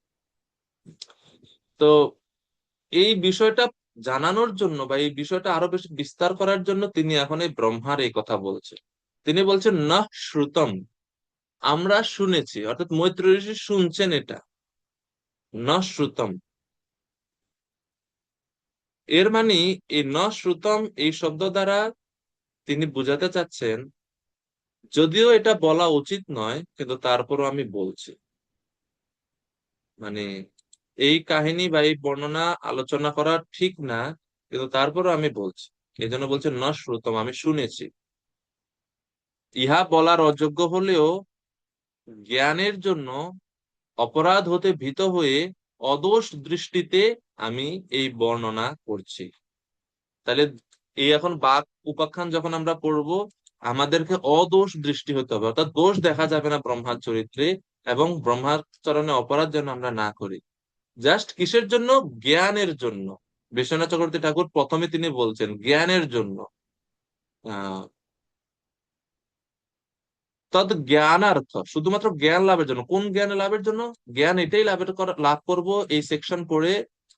[SPEAKER 1] তো এই বিষয়টা জানানোর জন্য বা এই বিষয়টা আরো বেশি বিস্তার করার জন্য তিনি এখন এই ব্রহ্মার এই কথা বলছেন। তিনি বলছেন না শ্রুতম, আমরা শুনেছি, অর্থাৎ মৈত্র ঋষি শুনছেন এটা। না শ্রুতম এর মানে, এই ন শ্রুতম এই শব্দ দ্বারা তিনি বুঝাতে চাচ্ছেন, যদিও এটা বলা উচিত নয় কিন্তু তারপরও আমি বলছি। মানে এই কাহিনী বা এই বর্ণনা আলোচনা করা ঠিক না, কিন্তু তারপরও আমি বলছি। এই জন্য বলছে ন শ্রুতম, আমি শুনেছি। ইহা বলার অযোগ্য হলেও জ্ঞানের জন্য অপরাধ হতে ভীত হয়ে অদোষ দৃষ্টিতে আমি এই বর্ণনা করছি। তাহলে এই এখন বাক উপাখ্যান যখন আমরা পড়বো, আমাদেরকে অদোষ দৃষ্টি হতে হবে, অর্থাৎ দোষ দেখা যাবে না ব্রহ্মার চরিত্রে, এবং ব্রহ্মার চরণে অপরাধ যেন আমরা না করি। জাস্ট কিসের জন্য? জ্ঞানের জন্য। বিশ্বনাথ চক্রবর্তী ঠাকুর প্রথমে তিনি বলছেন জ্ঞানের জন্য। আহ তদ জ্ঞানার্থ, শুধুমাত্র জ্ঞান লাভের জন্য। কোন জ্ঞান লাভের জন্য? জ্ঞান এটাই লাভ করব এই সেকশন পড়ে,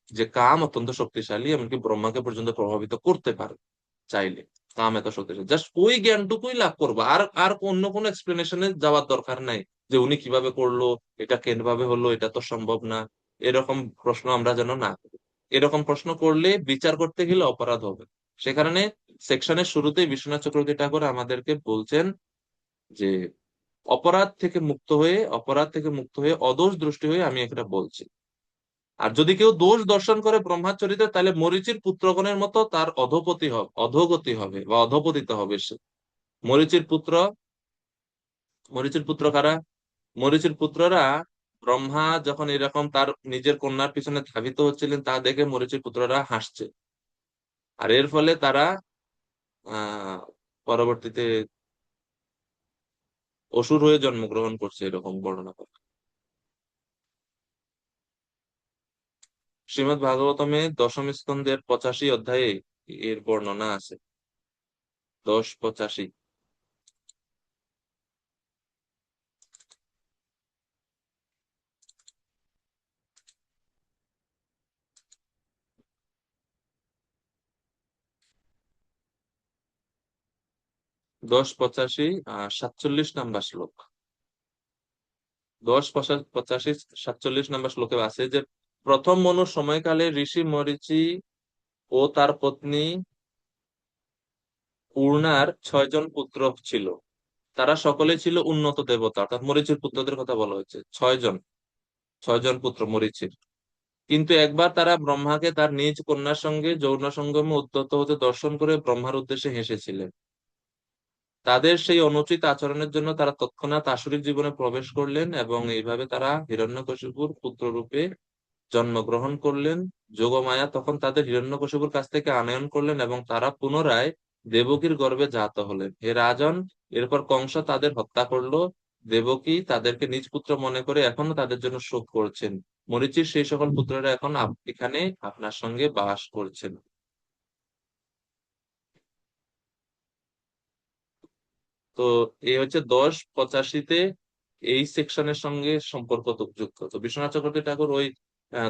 [SPEAKER 1] যে কাম অত্যন্ত শক্তিশালী, এমনকি ব্রহ্মাকে পর্যন্ত প্রভাবিত করতে পারে চাইলে। কাম এত শক্তিশালী, জাস্ট ওই জ্ঞানটুকুই লাভ করবো, আর আর অন্য কোনো এক্সপ্লেনেশনে যাওয়ার দরকার নাই, যে উনি কিভাবে করলো, এটা কেন ভাবে হলো, এটা তো সম্ভব না। এরকম প্রশ্ন আমরা যেন না করি। এরকম প্রশ্ন করলে বিচার করতে গেলে অপরাধ হবে। সে কারণে সেকশনের শুরুতেই বিশ্বনাথ চক্রবর্তী ঠাকুর আমাদেরকে বলছেন যে অপরাধ থেকে মুক্ত হয়ে অদোষ দৃষ্টি হয়ে আমি এটা বলছি। আর যদি কেউ দোষ দর্শন করে ব্রহ্মার চরিত্রে, তাহলে মরীচির পুত্রগণের মতো তার অধোগতি হবে বা অধপতিত হবে সে। মরীচির পুত্র মরীচির পুত্র কারা? মরীচির পুত্ররা ব্রহ্মা যখন এরকম তার নিজের কন্যার পিছনে ধাবিত হচ্ছিলেন, তা দেখে মরীচির পুত্ররা হাসছে। আর এর ফলে তারা আহ পরবর্তীতে অসুর হয়ে জন্মগ্রহণ করছে, এরকম বর্ণনা করে। শ্রীমদ্ ভাগবতমে 10ম স্কন্ধের 85 অধ্যায়ে এর বর্ণনা আছে 1085। দশ পঁচাশি 47 নাম্বার শ্লোক। 1085 47 নাম্বার শ্লোকে আছে যে প্রথম মনু সময়কালে ঋষি মরীচি ও তার পত্নী পূর্ণার 6 জন পুত্র ছিল। তারা সকলে ছিল উন্নত দেবতা, অর্থাৎ মরীচির পুত্রদের কথা বলা হয়েছে 6 জন। 6 জন পুত্র মরীচির। কিন্তু একবার তারা ব্রহ্মাকে তার নিজ কন্যার সঙ্গে যৌন সঙ্গমে উদ্যত হতে দর্শন করে ব্রহ্মার উদ্দেশ্যে হেসেছিলেন। তাদের সেই অনুচিত আচরণের জন্য তারা তৎক্ষণাৎ আসুরিক জীবনে প্রবেশ করলেন এবং এইভাবে তারা হিরণ্যকশিপুর পুত্র রূপে জন্মগ্রহণ করলেন। যোগমায়া তখন তাদের হিরণ্যকশিপুর কাছ থেকে আনয়ন করলেন এবং তারা পুনরায় দেবকীর গর্ভে জাত হলেন। হে রাজন, এরপর কংস তাদের হত্যা করলো। দেবকী তাদেরকে নিজ পুত্র মনে করে এখনো তাদের জন্য শোক করছেন। মরীচির সেই সকল পুত্ররা এখন এখানে আপনার সঙ্গে বাস করছেন। তো এই হচ্ছে 1085-তে এই সেকশনের সঙ্গে সম্পর্ক যুক্ত। তো বিশ্বনাথ চক্রবর্তী ঠাকুর ওই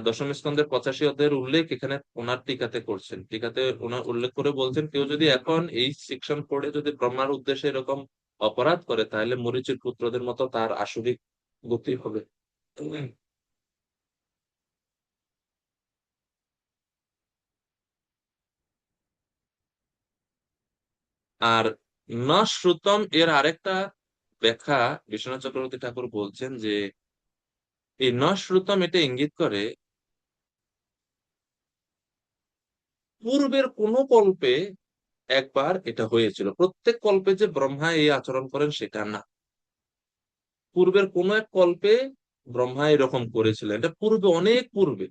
[SPEAKER 1] দশম স্কন্ধের 85 অধ্যায়ের উল্লেখ এখানে ওনার টিকাতে করছেন। টিকাতে ওনার উল্লেখ করে বলছেন কেউ যদি এখন এই সেকশন পড়ে যদি ব্রহ্মার উদ্দেশ্যে এরকম অপরাধ করে তাহলে মরীচির পুত্রদের মতো তার আসরিক গতি হবে। আর ন শ্রুতম এর আরেকটা ব্যাখ্যা বিশ্বনাথ চক্রবর্তী ঠাকুর বলছেন যে এই ন শ্রুতম এটা ইঙ্গিত করে পূর্বের কোন কল্পে একবার এটা হয়েছিল। প্রত্যেক কল্পে যে ব্রহ্মা এই আচরণ করেন সেটা না, পূর্বের কোন এক কল্পে ব্রহ্মা এরকম করেছিলেন, এটা পূর্বে, অনেক পূর্বে।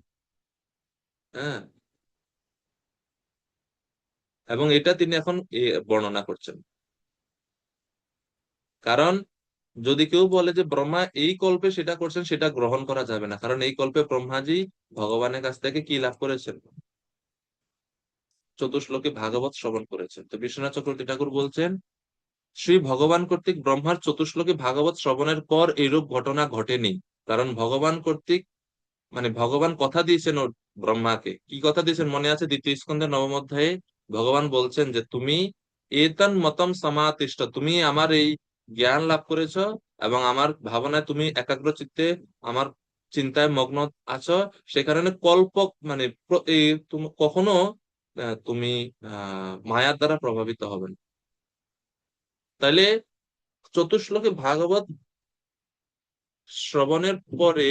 [SPEAKER 1] হ্যাঁ, এবং এটা তিনি এখন বর্ণনা করছেন। কারণ যদি কেউ বলে যে ব্রহ্মা এই কল্পে সেটা করছেন, সেটা গ্রহণ করা যাবে না। কারণ এই কল্পে ব্রহ্মাজি ভগবানের কাছ থেকে কি লাভ করেছেন? চতুশ্লোকে ভাগবত শ্রবণ করেছেন। তো বিশ্বনাথ চক্রবর্তী ঠাকুর বলছেন শ্রী ভগবান কর্তৃক ব্রহ্মার চতুশ্লোকে ভাগবত শ্রবণের পর এইরূপ ঘটনা ঘটেনি। কারণ ভগবান কর্তৃক মানে ভগবান কথা দিয়েছেন ওর ব্রহ্মাকে। কি কথা দিয়েছেন মনে আছে? দ্বিতীয় স্কন্ধের 9ম অধ্যায়ে ভগবান বলছেন যে তুমি এতন মতম সমাতিষ্ঠ, তুমি আমার এই জ্ঞান লাভ করেছো এবং আমার ভাবনায় তুমি একাগ্র চিত্তে আমার চিন্তায় মগ্ন আছো। সে কারণে কল্প মানে তুমি কখনো তুমি মায়ার দ্বারা প্রভাবিত হবে না। তাইলে চতুশ্লোকে ভাগবত শ্রবণের পরে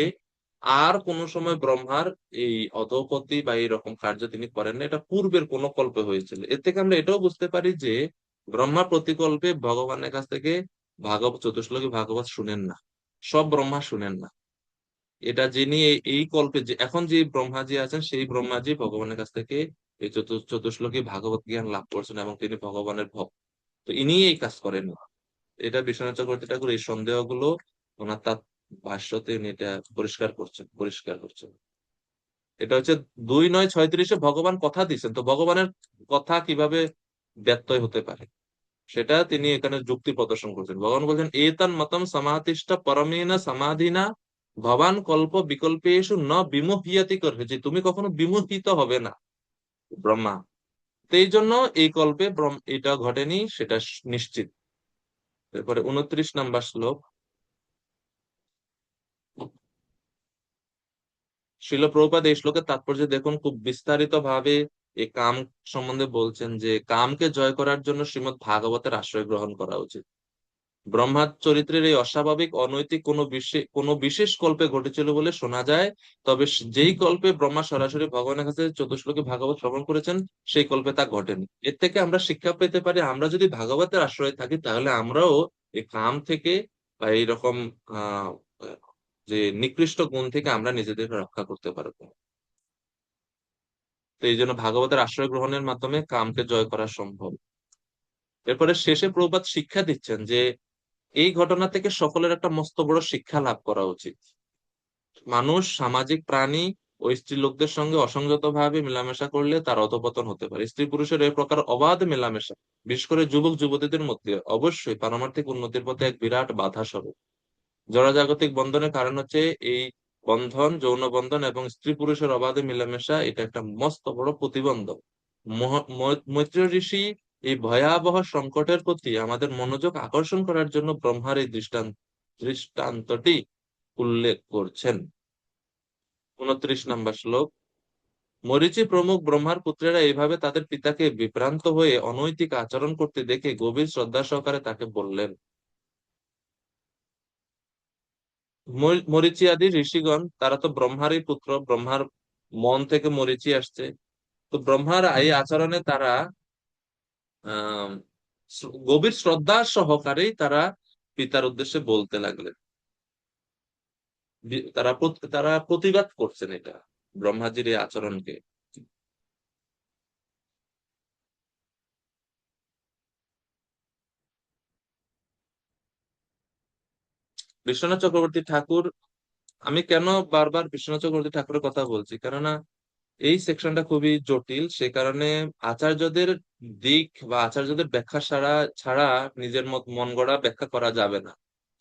[SPEAKER 1] আর কোন সময় ব্রহ্মার এই অধোগতি বা এইরকম কার্য তিনি করেন না। এটা পূর্বের কোন কল্পে হয়েছিল। এর থেকে আমরা এটাও বুঝতে পারি যে ব্রহ্মা প্রতিকল্পে ভগবানের কাছ থেকে ভাগবত চতুশ্লোকী ভাগবত শুনেন না, সব ব্রহ্মা শুনেন না। এটা যিনি এই কল্পে যে এখন যে ব্রহ্মাজি আছেন সেই ব্রহ্মাজি ভগবানের কাছ থেকে এই চতুশ্লোকী ভাগবত জ্ঞান লাভ করছেন এবং তিনি ভগবানের ভক্ত। তো ইনি এই কাজ করেন না। এটা বিশ্বনাথ চক্রবর্তী ঠাকুর এই সন্দেহগুলো ওনার তার ভাষ্যতে উনি এটা পরিষ্কার করছেন। এটা হচ্ছে 2:9-36 ভগবান কথা দিচ্ছেন। তো ভগবানের কথা কিভাবে ব্যত্যয় হতে পারে সেটা তিনি এখানে যুক্তি প্রদর্শন করছেন। ভগবান বলছেন এতন মতম সমাধিষ্ঠ পরমেন সমাধিনা ভবান কল্প বিকল্পেষু ন বিমোহিয়াতি করছে, তুমি কখনো বিমোহিত হবে না ব্রহ্মা। তো এই জন্য এই কল্পে এটা ঘটেনি, সেটা নিশ্চিত। এরপরে 29 নাম্বার শ্লোক। শ্রীল প্রভুপাদ এই শ্লোকের তাৎপর্য দেখুন, খুব বিস্তারিত ভাবে এই কাম সম্বন্ধে বলছেন যে কামকে জয় করার জন্য শ্রীমৎ ভাগবতের আশ্রয় গ্রহণ করা উচিত। ব্রহ্মার চরিত্রের এই অস্বাভাবিক অনৈতিক কোনো বিশেষ কল্পে ঘটেছিল বলে শোনা যায়। তবে যেই কল্পে ব্রহ্মা সরাসরি ভগবানের কাছে চতুশ্লোকী ভাগবত শ্রবণ করেছেন সেই কল্পে তা ঘটেনি। এর থেকে আমরা শিক্ষা পেতে পারি আমরা যদি ভাগবতের আশ্রয়ে থাকি তাহলে আমরাও এই কাম থেকে বা এইরকম আহ যে নিকৃষ্ট গুণ থেকে আমরা নিজেদেরকে রক্ষা করতে পারবো। তো এই জন্য ভাগবতের আশ্রয় গ্রহণের মাধ্যমে কামকে জয় করা সম্ভব। এরপরে শেষে প্রভুপাদ শিক্ষা দিচ্ছেন যে এই ঘটনা থেকে সকলের একটা মস্ত বড় শিক্ষা লাভ করা উচিত। মানুষ সামাজিক প্রাণী, ওই স্ত্রী লোকদের সঙ্গে অসংযত ভাবে মেলামেশা করলে তার অধঃপতন হতে পারে। স্ত্রী পুরুষের এই প্রকার অবাধ মেলামেশা বিশেষ করে যুবক যুবতীদের মধ্যে অবশ্যই পারমার্থিক উন্নতির পথে এক বিরাট বাধা স্বরূপ। জড়জাগতিক বন্ধনের কারণ হচ্ছে এই বন্ধন, যৌন বন্ধন এবং স্ত্রী পুরুষের অবাধে মেলামেশা, এটা একটা মস্ত বড় প্রতিবন্ধক। মৈত্রেয় ঋষি এই ভয়াবহ সংকটের প্রতি আমাদের মনোযোগ আকর্ষণ করার জন্য ব্রহ্মার এই দৃষ্টান্তটি উল্লেখ করছেন। 29 নম্বর শ্লোক। মরীচি প্রমুখ ব্রহ্মার পুত্রেরা এইভাবে তাদের পিতাকে বিভ্রান্ত হয়ে অনৈতিক আচরণ করতে দেখে গভীর শ্রদ্ধা সহকারে তাকে বললেন। মরীচি আদি ঋষিগণ তারা তো ব্রহ্মারই পুত্র, ব্রহ্মার মন থেকে মরীচি আসছে। তো ব্রহ্মার এই আচরণে তারা আহ গভীর শ্রদ্ধা সহকারেই তারা পিতার উদ্দেশ্যে বলতে লাগলেন। তারা প্রতিবাদ করছেন এটা ব্রহ্মাজির এই আচরণকে। বিশ্বনাথ চক্রবর্তী ঠাকুর, আমি কেন বারবার বিশ্বনাথ চক্রবর্তী ঠাকুরের কথা বলছি, কেননা এই সেকশনটা খুবই জটিল, সে কারণে আচার্যদের দিক বা আচার্যদের ব্যাখ্যা ছাড়া ছাড়া নিজের মন গড়া ব্যাখ্যা করা যাবে না।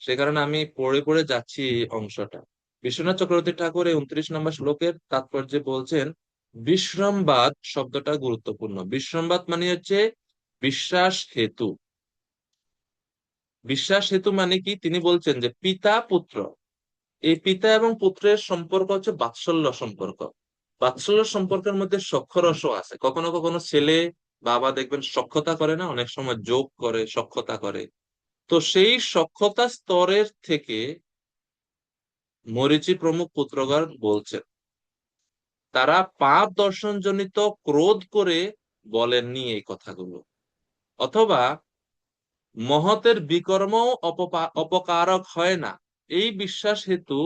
[SPEAKER 1] সে কারণে আমি পড়ে পড়ে যাচ্ছি এই অংশটা। বিশ্বনাথ চক্রবর্তী ঠাকুর এই 29 নম্বর শ্লোকের তাৎপর্যে বলছেন, বিশ্রমবাদ শব্দটা গুরুত্বপূর্ণ। বিশ্রমবাদ মানে হচ্ছে বিশ্বাস হেতু। বিশ্বাস হেতু মানে কি, তিনি বলছেন যে পিতা পুত্র, এই পিতা এবং পুত্রের সম্পর্ক হচ্ছে বাৎসল্য সম্পর্ক। বাৎসল্য সম্পর্কের মধ্যে সখ্যরসও আছে। কখনো কখনো ছেলে বাবা দেখবেন সখ্যতা করে না, অনেক সময় যোগ করে, সখ্যতা করে। তো সেই সখ্যতা স্তরের থেকে মরীচি প্রমুখ পুত্রগণ বলছেন, তারা পাপ দর্শন জনিত ক্রোধ করে বলেননি এই কথাগুলো, অথবা মহতের বিকর্মও অপকারক হয় না, এই বিশ্বাস হেতু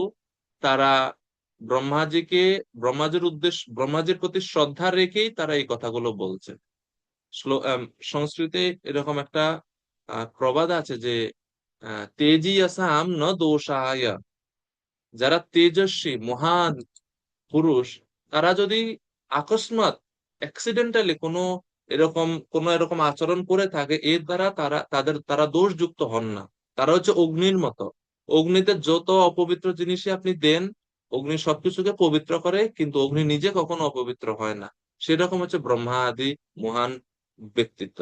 [SPEAKER 1] তারা ব্রহ্মাজির প্রতি শ্রদ্ধা রেখেই তারা এই কথাগুলো বলছে। সংস্কৃতে এরকম একটা প্রবাদ আছে যে তেজি আসাম ন দোষায়, যারা তেজস্বী মহান পুরুষ তারা যদি আকস্মাৎ অ্যাক্সিডেন্টালি কোনো এরকম আচরণ করে থাকে, এর দ্বারা তারা দোষযুক্ত হন না। তারা হচ্ছে অগ্নির মতো। অগ্নিতে যত অপবিত্র জিনিসই আপনি দেন, অগ্নি সবকিছুকে পবিত্র করে, কিন্তু অগ্নি নিজে কখনো অপবিত্র হয় না। সেরকম হচ্ছে ব্রহ্মা আদি মহান ব্যক্তিত্ব।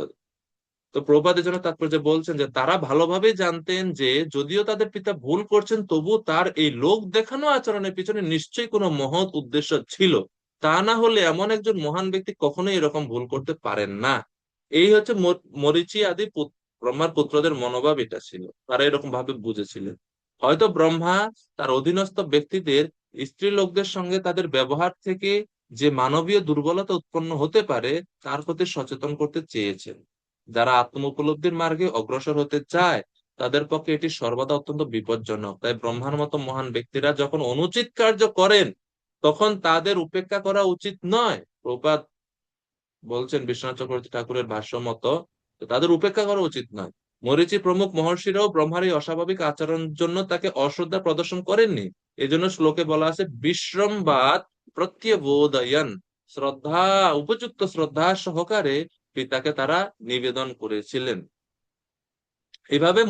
[SPEAKER 1] তো প্রভুপাদের জন্য তাৎপর্য বলছেন যে তারা ভালোভাবে জানতেন যে যদিও তাদের পিতা ভুল করছেন, তবু তার এই লোক দেখানো আচরণের পিছনে নিশ্চয়ই কোনো মহৎ উদ্দেশ্য ছিল। তা না হলে এমন একজন মহান ব্যক্তি কখনোই এরকম ভুল করতে পারেন না। এই হচ্ছে মরীচি আদি ব্রহ্মার পুত্রদের মনোভাব, এটা ছিল, তারা এরকম ভাবে বুঝেছিলেন। হয়তো ব্রহ্মা তার অধীনস্থ ব্যক্তিদের স্ত্রী লোকদের সঙ্গে তাদের ব্যবহার থেকে যে মানবীয় দুর্বলতা উৎপন্ন হতে পারে তার প্রতি সচেতন করতে চেয়েছেন। যারা আত্ম উপলব্ধির মার্গে অগ্রসর হতে চায় তাদের পক্ষে এটি সর্বদা অত্যন্ত বিপজ্জনক। তাই ব্রহ্মার মতো মহান ব্যক্তিরা যখন অনুচিত কার্য করেন তখন তাদের উপেক্ষা করা উচিত নয়। প্রপাত বলছেন বিশ্বনাথ চক্রবর্তী ঠাকুরের ভাষ্য মতো তাদের উপেক্ষা করা উচিত নয়। মরীচি প্রমুখ মহর্ষিরাও ব্রহ্মার এই অস্বাভাবিক আচরণের জন্য তাকে অশ্রদ্ধা প্রদর্শন করেননি। এই জন্য শ্লোকে বলা আছে বিশ্রমবাদ প্রত্যবোধয়ন, শ্রদ্ধা উপযুক্ত শ্রদ্ধা সহকারে পিতাকে তারা নিবেদন করেছিলেন। এইভাবে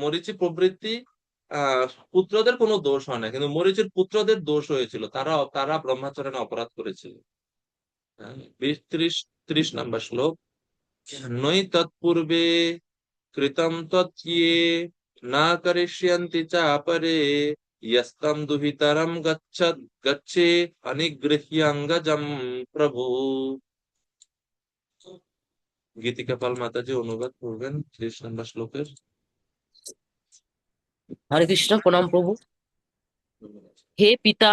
[SPEAKER 1] মরীচি প্রবৃত্তি পুত্রদের কোনো দোষ হয় না, কিন্তু মরীচির পুত্রদের দোষ হয়েছিল, তারা ব্রহ্মাচরণে অপরাধ করেছিল। 30 নম্বর শ্লোক। নৈ তৎপূর্বে কৃতম তৎয়ে না করিষ্যন্তি চাপরে ইয়স্তম দুহিতরম গচ্ছে অনিগৃহ্যাঙ্গজম প্রভু। গীতিকা পাল মাতাজি অনুবাদ করবেন 30 নম্বর শ্লোকের।
[SPEAKER 7] হরে কৃষ্ণ, প্রণাম প্রভু। হে পিতা,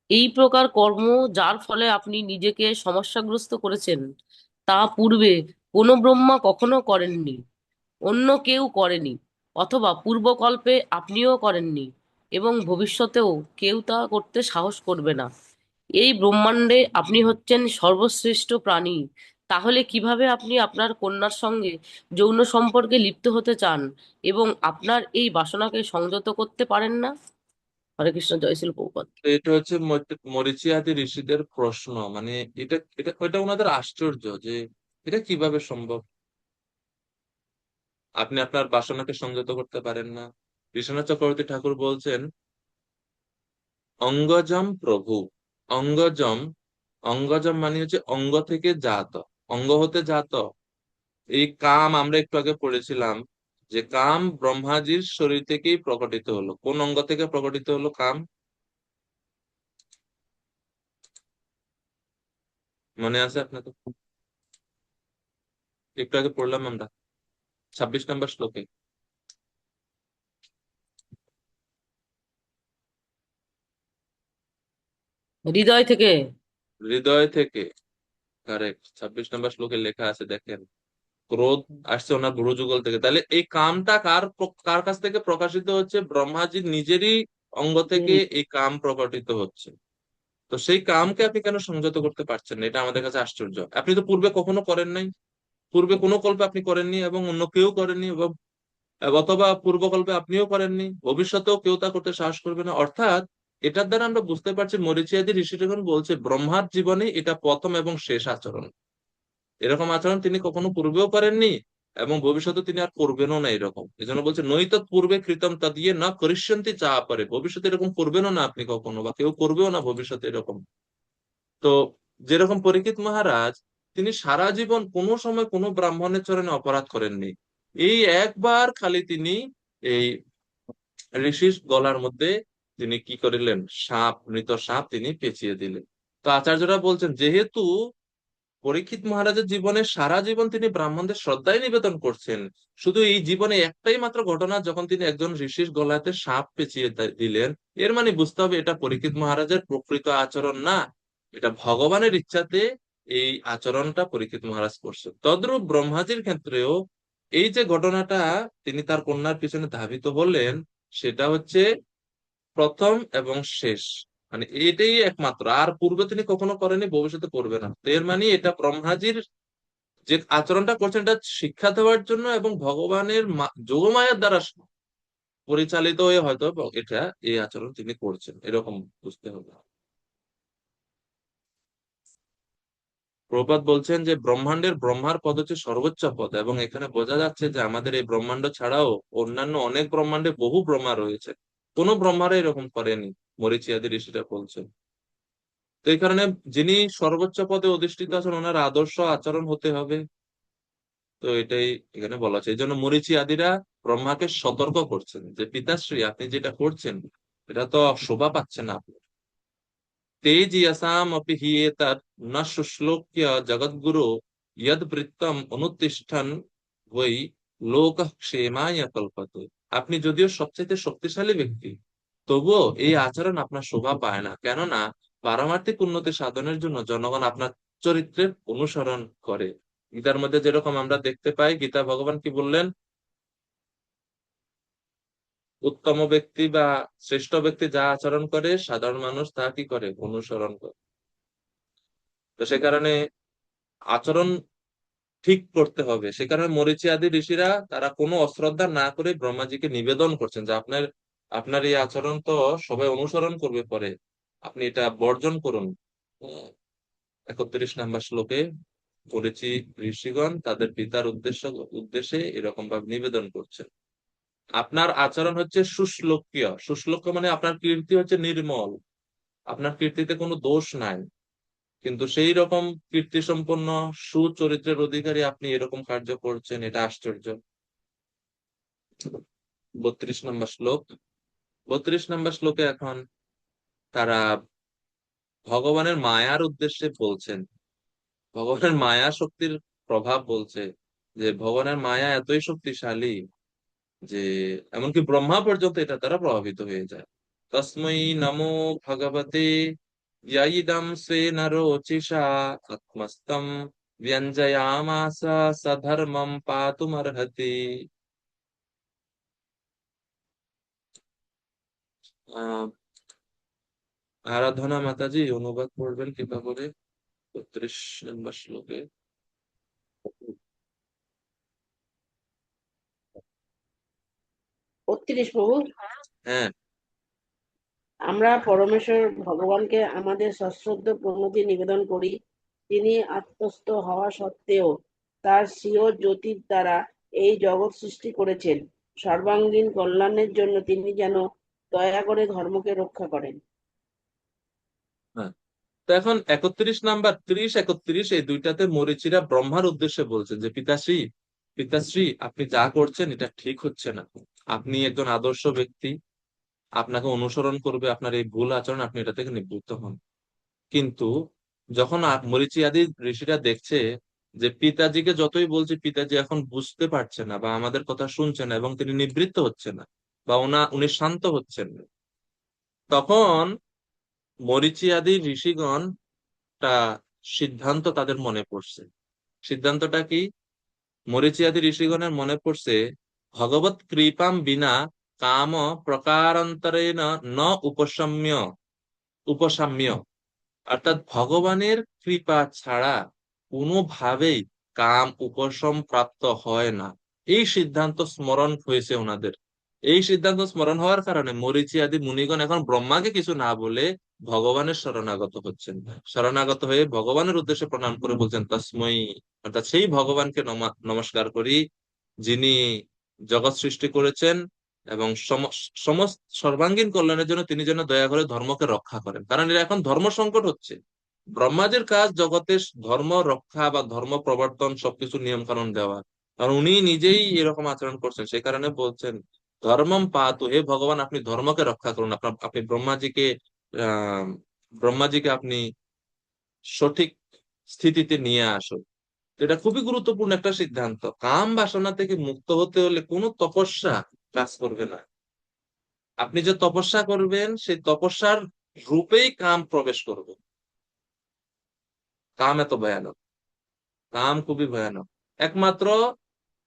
[SPEAKER 7] এই প্রকার কর্ম যার ফলে আপনি নিজেকে সমস্যাগ্রস্ত করেছেন তা পূর্বে কোনো ব্রহ্মা কখনো করেননি, অন্য কেউ করেনি, অথবা পূর্বকল্পে আপনিও করেননি এবং ভবিষ্যতেও কেউ তা করতে সাহস করবে না। এই ব্রহ্মাণ্ডে আপনি হচ্ছেন সর্বশ্রেষ্ঠ প্রাণী। তাহলে কিভাবে আপনি আপনার কন্যার সঙ্গে যৌন সম্পর্কে লিপ্ত হতে চান এবং আপনার এই বাসনাকে সংযত করতে পারেন না? হরে কৃষ্ণ, জয় শ্রী প্রভুপাদ।
[SPEAKER 1] তো এটা হচ্ছে মরীচি আদি ঋষিদের প্রশ্ন, মানে এটা এটা এটা ওনাদের আশ্চর্য যে এটা কিভাবে সম্ভব, আপনি আপনার বাসনাকে সংযত করতে পারেন না। বিশ্বনাথ চক্রবর্তী ঠাকুর বলছেন অঙ্গজম প্রভু। অঙ্গজম, অঙ্গজম মানে হচ্ছে অঙ্গ থেকে জাত, অঙ্গ হতে জাত। এই কাম আমরা একটু আগে পড়েছিলাম যে কাম ব্রহ্মাজির শরীর থেকেই প্রকটিত হলো। কোন অঙ্গ থেকে প্রকটিত হলো কাম? মনে আছে আপনাদের? একটু আগে পড়লাম আমরা 26 নম্বর শ্লোকে।
[SPEAKER 7] হৃদয় থেকে।
[SPEAKER 1] হৃদয় থেকে, কারেক্ট। 26 নম্বর শ্লোকে লেখা আছে, দেখেন। ক্রোধ আসছে ওনার ভ্রু যুগল থেকে। তাহলে এই কামটা কার কাছ থেকে প্রকাশিত হচ্ছে? ব্রহ্মাজির নিজেরই অঙ্গ থেকে
[SPEAKER 7] হুম।
[SPEAKER 1] এই কাম প্রকটিত হচ্ছে। তো সেই কামকে আপনি কেন সংযত করতে পারছেন না? এটা আমাদের কাছে আশ্চর্য। আপনি তো পূর্বে কখনো করেন নাই, পূর্বে কোনো কল্পে আপনি করেননি এবং অন্য কেউ করেননি, এবং অথবা পূর্বকল্পে আপনিও করেননি, ভবিষ্যতেও কেউ তা করতে সাহস করবে না। অর্থাৎ এটার দ্বারা আমরা বুঝতে পারছি মরিচিয়াদি ঋষিগণ বলছে ব্রহ্মার জীবনে এটা প্রথম এবং শেষ আচরণ। এরকম আচরণ তিনি কখনো পূর্বেও করেননি এবং ভবিষ্যতে তিনি আর করবেনও না এরকম। এই জন্য বলছে নৈতৎ পূর্বে কৃতম তা দিয়ে না করিষ্যন্তি চা পারে, ভবিষ্যতে এরকম করবেনও না আপনি কখনো, বা কেউ করবেও না ভবিষ্যতে এরকম। তো যেরকম পরীক্ষিত মহারাজ, তিনি সারা জীবন কোনো সময় কোনো ব্রাহ্মণের চরণে অপরাধ করেননি। এই একবার খালি তিনি এই ঋষির গলার মধ্যে তিনি কি করিলেন, সাপ, মৃত সাপ তিনি পেঁচিয়ে দিলেন। তো আচার্যরা বলছেন যেহেতু পরীক্ষিত মহারাজের জীবনে সারা জীবন তিনি ব্রাহ্মণদের শ্রদ্ধায় নিবেদন করছেন, শুধু এই জীবনে একটাই মাত্র ঘটনা যখন তিনি একজন ঋষির গলাতে সাপ পেঁচিয়ে দিলেন, এর মানে বুঝতে হবে এটা পরীক্ষিত মহারাজের প্রকৃত আচরণ না, এটা ভগবানের ইচ্ছাতে এই আচরণটা পরীক্ষিত মহারাজ করছেন। তদ্রূপ ব্রহ্মাজির ক্ষেত্রেও এই যে ঘটনাটা, তিনি তার কন্যার পিছনে ধাবিত হলেন, সেটা হচ্ছে প্রথম এবং শেষ, মানে এটাই একমাত্র। আর পূর্বে তিনি কখনো করেনি, ভবিষ্যতে করবে না। তো এর মানে এটা ব্রহ্মাজির যে আচরণটা করছেন এটা শিক্ষা দেওয়ার জন্য এবং ভগবানের যোগমায়ার দ্বারা পরিচালিত হয়ে হয়তো এটা এই আচরণ তিনি করছেন, এরকম বুঝতে হবে। প্রভুপাদ বলছেন যে ব্রহ্মাণ্ডের ব্রহ্মার পদ হচ্ছে সর্বোচ্চ পদ, এবং এখানে বোঝা যাচ্ছে যে আমাদের এই ব্রহ্মাণ্ড ছাড়াও অন্যান্য অনেক ব্রহ্মাণ্ডে বহু ব্রহ্মা রয়েছে, কোনো ব্রহ্মারা এরকম করেনি, মরিচিয়াদি ঋষিরা বলছেন। তো এই কারণে যিনি সর্বোচ্চ পদে অধিষ্ঠিত আছেন ওনার আদর্শ আচরণ হতে হবে। তো এটাই এখানে বলা আছে। এই জন্য মরীচি আদিরা ব্রহ্মাকে সতর্ক করছেন যে পিতাশ্রী আপনি যেটা করছেন এটা তো শোভা পাচ্ছে না আপনার। তেজিয়াসাম অপি হি এতৎ ন শুশ্লোক্য জগদ্গুরু ইয়দ বৃত্তম অনুতিষ্ঠন বৈ লোক ক্ষেমায় কল্পতে। আপনি যদিও সবচেয়ে শক্তিশালী ব্যক্তি, তবুও এই আচরণ আপনার শোভা পায় না, কেননা পারমার্থিক উন্নতি সাধনের জন্য জনগণ আপনার চরিত্রের অনুসরণ করে। গীতার মধ্যে যেরকম আমরা দেখতে পাই, গীতা ভগবান কি বললেন, উত্তম ব্যক্তি বা শ্রেষ্ঠ ব্যক্তি যা আচরণ করে সাধারণ মানুষ তা কি করে, অনুসরণ করে। তো সে কারণে আচরণ ঠিক করতে হবে। সে কারণে মরীচি আদি ঋষিরা তারা কোনো অশ্রদ্ধা না করে ব্রহ্মাজিকে নিবেদন করছেন যে আপনার আপনার এই আচরণ তো সবাই অনুসরণ করবে পরে, আপনি এটা বর্জন করুন। 31 নম্বর শ্লোকে মরীচি ঋষিগণ তাদের পিতার উদ্দেশ্যে এরকম ভাবে নিবেদন করছেন। আপনার আচরণ হচ্ছে সুশ্লোক্য। সুশ্লোক্য মানে আপনার কীর্তি হচ্ছে নির্মল, আপনার কীর্তিতে কোনো দোষ নাই, কিন্তু সেই রকম কীর্তি সম্পন্ন সুচরিত্রের অধিকারী আপনি এরকম কার্য করছেন, এটা আশ্চর্য। 32 নম্বর শ্লোক। 32 নম্বর শ্লোকে এখন তারা ভগবানের মায়ার উদ্দেশ্যে বলছেন, ভগবানের মায়া শক্তির প্রভাব বলছে যে ভগবানের মায়া এতই শক্তিশালী যে এমনকি ব্রহ্মা পর্যন্ত এটা দ্বারা প্রভাবিত হয়ে যায়। তস্मै নমো ভগবতে ইয়ৈদং স্বেন রোচিষা আত্মস্থম ব্যঞ্জয়ামাস সধর্মম পাতুমর্হতি। আহ আরাধনা মাতাজি অনুবাদ করবেন কৃপা করে 32 নম্বর শ্লোকে।
[SPEAKER 8] 32 প্রভু।
[SPEAKER 1] হ্যাঁ,
[SPEAKER 8] আমরা পরমেশ্বর ভগবানকে আমাদের সশ্রদ্ধ প্রণতি নিবেদন করি। তিনি আত্মস্থ হওয়া সত্ত্বেও তার স্বীয় জ্যোতির দ্বারা এই জগৎ সৃষ্টি করেছেন। সর্বাঙ্গীন কল্যাণের জন্য তিনি যেন দয়া করে ধর্মকে রক্ষা করেন।
[SPEAKER 1] হ্যাঁ, তো এখন 31 নাম্বার 30-31 এই দুইটাতে মরীচিরা ব্রহ্মার উদ্দেশ্যে বলছেন যে পিতাশ্রী, পিতাশ্রী, আপনি যা করছেন এটা ঠিক হচ্ছে না। আপনি একজন আদর্শ ব্যক্তি, আপনাকে অনুসরণ করবে, আপনার এই ভুল আচরণ, আপনি এটা থেকে নিবৃত্ত হন। কিন্তু যখন মরীচি আদি ঋষিরা দেখছে যে পিতাজিকে যতই বলছে পিতাজি এখন বুঝতে পারছে না বা আমাদের কথা শুনছে না এবং তিনি নিবৃত্ত হচ্ছে না বা উনি শান্ত হচ্ছেন না, তখন মরীচি আদি ঋষিগণ একটা সিদ্ধান্ত তাদের মনে পড়ছে। সিদ্ধান্তটা কি? মরীচি আদি ঋষিগণের মনে পড়ছে ভগবত কৃপাম বিনা কাম প্রকারান্তরেণ ন উপসাম্য, অর্থাৎ ভগবানের কৃপা ছাড়া কোনোভাবেই কাম উপশম প্রাপ্ত হয় না। এই সিদ্ধান্ত স্মরণ হয়েছে ওনাদের। এই সিদ্ধান্ত স্মরণ হওয়ার কারণে মরীচি আদি মুনিগণ এখন ব্রহ্মাকে কিছু না বলে ভগবানের শরণাগত হচ্ছেন। শরণাগত হয়ে ভগবানের উদ্দেশ্যে প্রণাম করে বলছেন তস্মৈ, অর্থাৎ সেই ভগবানকে নমস্কার করি যিনি জগৎ সৃষ্টি করেছেন এবং সমস্ত সর্বাঙ্গীন কল্যাণের জন্য তিনি যেন দয়া করে ধর্মকে রক্ষা করেন। কারণ এর এখন ধর্ম সংকট হচ্ছে। ব্রহ্মাজির কাজ জগতের ধর্ম রক্ষা বা ধর্ম প্রবর্তন সবকিছু নিয়ম কানুন দেওয়া, কারণ উনি নিজেই এরকম আচরণ করছেন। সেই কারণে বলছেন ধর্মম পাতু, হে ভগবান আপনি ধর্মকে রক্ষা করুন, আপনি আহ ব্রহ্মাজিকে আপনি সঠিক স্থিতিতে নিয়ে আসুন। তো এটা খুবই গুরুত্বপূর্ণ একটা সিদ্ধান্ত। কাম বাসনা থেকে মুক্ত হতে হলে কোনো তপস্যা কাজ করবে না। আপনি যে তপস্যা করবেন সেই তপস্যার রূপেই কাম প্রবেশ করবে। কাম এত ভয়ানক, কাম খুবই ভয়ানক। একমাত্র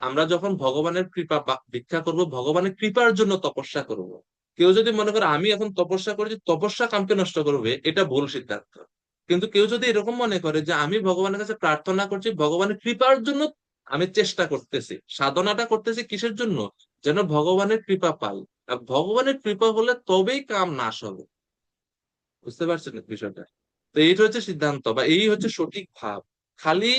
[SPEAKER 1] আমরা যখন ভগবানের কৃপা ভিক্ষা করব, ভগবানের কৃপার জন্য তপস্যা করব। কেউ যদি মনে করে আমি এখন তপস্যা করেছি, তপস্যা কামকে নষ্ট করবে, এটা ভুল সিদ্ধান্ত। কিন্তু কেউ যদি এরকম মনে করে যে আমি ভগবানের কাছে প্রার্থনা করছি, ভগবানের কৃপার জন্য আমি চেষ্টা করতেছি, সাধনাটা করতেছি কিসের জন্য? যেন ভগবানের কৃপা পাই। আর ভগবানের কৃপা হলে তবেই কাম নাশ হবে। বুঝতে পারছেন বিষয়টা? তো এইটা হচ্ছে সিদ্ধান্ত বা এই হচ্ছে সঠিক ভাব। খালি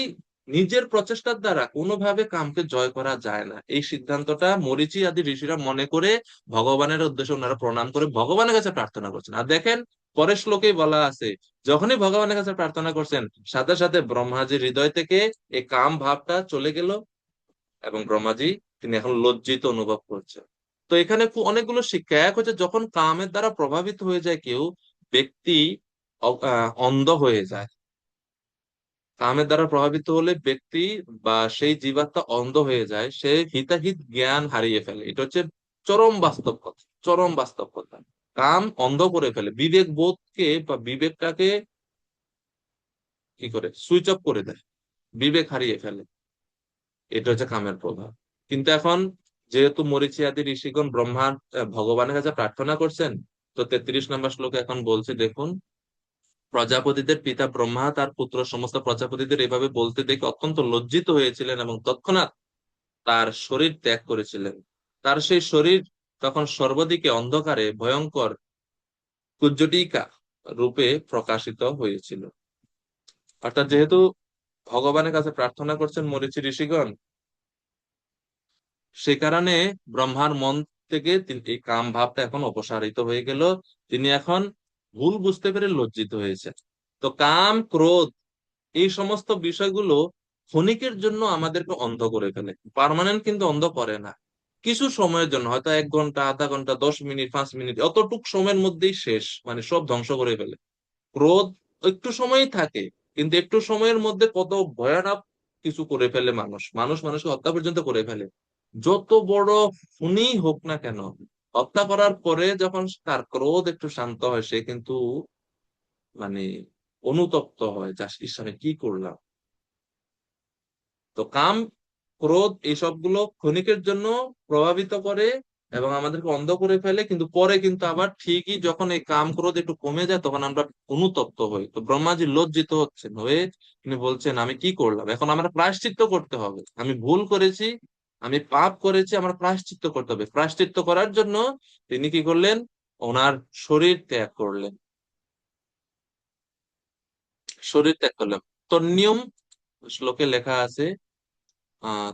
[SPEAKER 1] নিজের প্রচেষ্টার দ্বারা কোনোভাবে কামকে জয় করা যায় না, এই সিদ্ধান্তটা মরীচি আদি ঋষিরা মনে করে ভগবানের উদ্দেশ্যে ওনারা প্রণাম করে ভগবানের কাছে প্রার্থনা করছেন। আর দেখেন পরের শ্লোকেই বলা আছে যখনই ভগবানের কাছে প্রার্থনা করছেন সাথে সাথে ব্রহ্মাজির হৃদয় থেকে এই কাম ভাবটা চলে গেল এবং ব্রহ্মাজি তিনি এখন লজ্জিত অনুভব করছেন। তো এখানে অনেকগুলো শিক্ষা। এক হচ্ছে যখন কামের দ্বারা প্রভাবিত হয়ে যায় কেউ, ব্যক্তি অন্ধ হয়ে যায়। কামের দ্বারা প্রভাবিত হলে ব্যক্তি বা সেই জীবাত্মা অন্ধ হয়ে যায়, সে হিতাহিত জ্ঞান হারিয়ে ফেলে। এটা হচ্ছে চরম বাস্তব কথা, চরম বাস্তব কথা। কাম অন্ধ করে ফেলে, বিবেক বোধকে বা বিবেকটাকে কি করে সুইচ অফ করে দেয়, বিবেক হারিয়ে ফেলে। এটা হচ্ছে কামের প্রভাব। কিন্তু এখন যেহেতু মরীচি আদি ঋষিগণ ভগবানের কাছে প্রার্থনা করছেন, তো 33 নম্বর শ্লোকে এখন বলছে দেখুন, প্রজাপতিদের পিতা ব্রহ্মা তার পুত্র সমস্ত প্রজাপতিদের এভাবে বলতে দেখে অত্যন্ত লজ্জিত হয়েছিলেন এবং তৎক্ষণাৎ তার শরীর ত্যাগ করেছিলেন। তার সেই শরীর তখন সর্বদিকে অন্ধকারে ভয়ঙ্কর কুজ্জটিকা রূপে প্রকাশিত হয়েছিল। অর্থাৎ যেহেতু ভগবানের কাছে প্রার্থনা করছেন মরীচি ঋষিগণ, সে কারণে ব্রহ্মার মন থেকে এই কাম ভাবটা এখন অপসারিত হয়ে গেল। তিনি এখন ভুল বুঝতে পেরে লজ্জিত হয়েছেন। তো কাম ক্রোধ এই সমস্ত বিষয়গুলো ক্ষণিকের জন্য আমাদেরকে অন্ধ করে ফেলে, পার্মানেন্ট কিন্তু অন্ধ করে না। কিছু সময়ের জন্য, হয়তো 1 ঘন্টা, আধা ঘন্টা, 10 মিনিট, 5 মিনিট, অতটুক সময়ের মধ্যেই শেষ, মানে সব ধ্বংস করে ফেলে। ক্রোধ একটু সময়ই থাকে, কিন্তু একটু সময়ের মধ্যে কত ভয়ানক কিছু করে ফেলে। মানুষকে হত্যা পর্যন্ত করে ফেলে। যত বড় খুনি হোক না কেন, হত্যা করার পরে যখন তার ক্রোধ একটু শান্ত হয়, সে কিন্তু মানে অনুতপ্ত হয়, যা ঈশ্বরে কি করলাম। তো কাম ক্রোধ এইসবগুলো ক্ষণিকের জন্য প্রভাবিত করে এবং আমাদেরকে অন্ধ করে ফেলে, কিন্তু পরে কিন্তু আবার ঠিকই যখন এই কাম ক্রোধ একটু কমে যায় তখন আমরা অনুতপ্ত হই। তো ব্রহ্মাজি লজ্জিত হচ্ছেন, হয়ে তিনি বলছেন আমি কি করলাম, এখন আমরা প্রায়শ্চিত্ত করতে হবে। আমি ভুল করেছি, আমি পাপ করেছি, আমার প্রায়শ্চিত্ত করতে হবে। প্রায়শ্চিত্ত করার জন্য তিনি কি করলেন, ওনার শরীর ত্যাগ করলেন, শরীর ত্যাগ করলেন। তন্নিয়ম শ্লোকে লেখা আছে আহ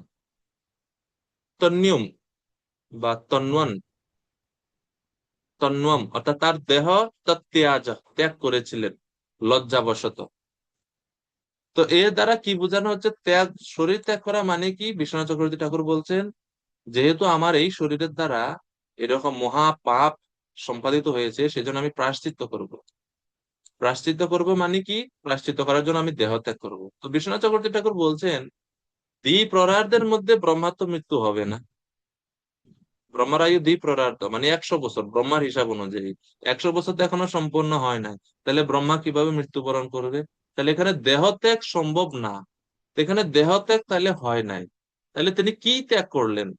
[SPEAKER 1] তন্নিয়ম বা তন্বম অর্থাৎ তার দেহ তত্ত্যাজ ত্যাগ করেছিলেন লজ্জাবশত। তো এর দ্বারা কি বোঝানো হচ্ছে? ত্যাগ, শরীর ত্যাগ করা মানে কি? বিশ্বনাথ চক্রবর্তী ঠাকুর বলছেন, যেহেতু আমার এই শরীরের দ্বারা এরকম মহা পাপ সম্পাদিত হয়েছে, সেজন্য আমি প্রায়শ্চিত্ত করব। প্রায়শ্চিত্ত করব মানে কি? প্রায়শ্চিত্ত করার জন্য আমি দেহ ত্যাগ করব। তো বিশ্বনাথ চক্রবর্তী ঠাকুর বলছেন, দ্বিপ্রহরার্ধের মধ্যে ব্রহ্মাত্ম মৃত্যু হবে না। ব্রহ্মার আয়ু দ্বিপ্রহরার্ধ মানে 100 বছর, ব্রহ্মার হিসাব অনুযায়ী 100 বছর তো এখনো সম্পূর্ণ হয় নাই। তাহলে ব্রহ্মা কিভাবে মৃত্যুবরণ করবে? তাহলে এখানে দেহ ত্যাগ সম্ভব না। তো এখানে দেহ ত্যাগ তাহলে হয় নাই, তাহলে তিনি কি ত্যাগ করলেন?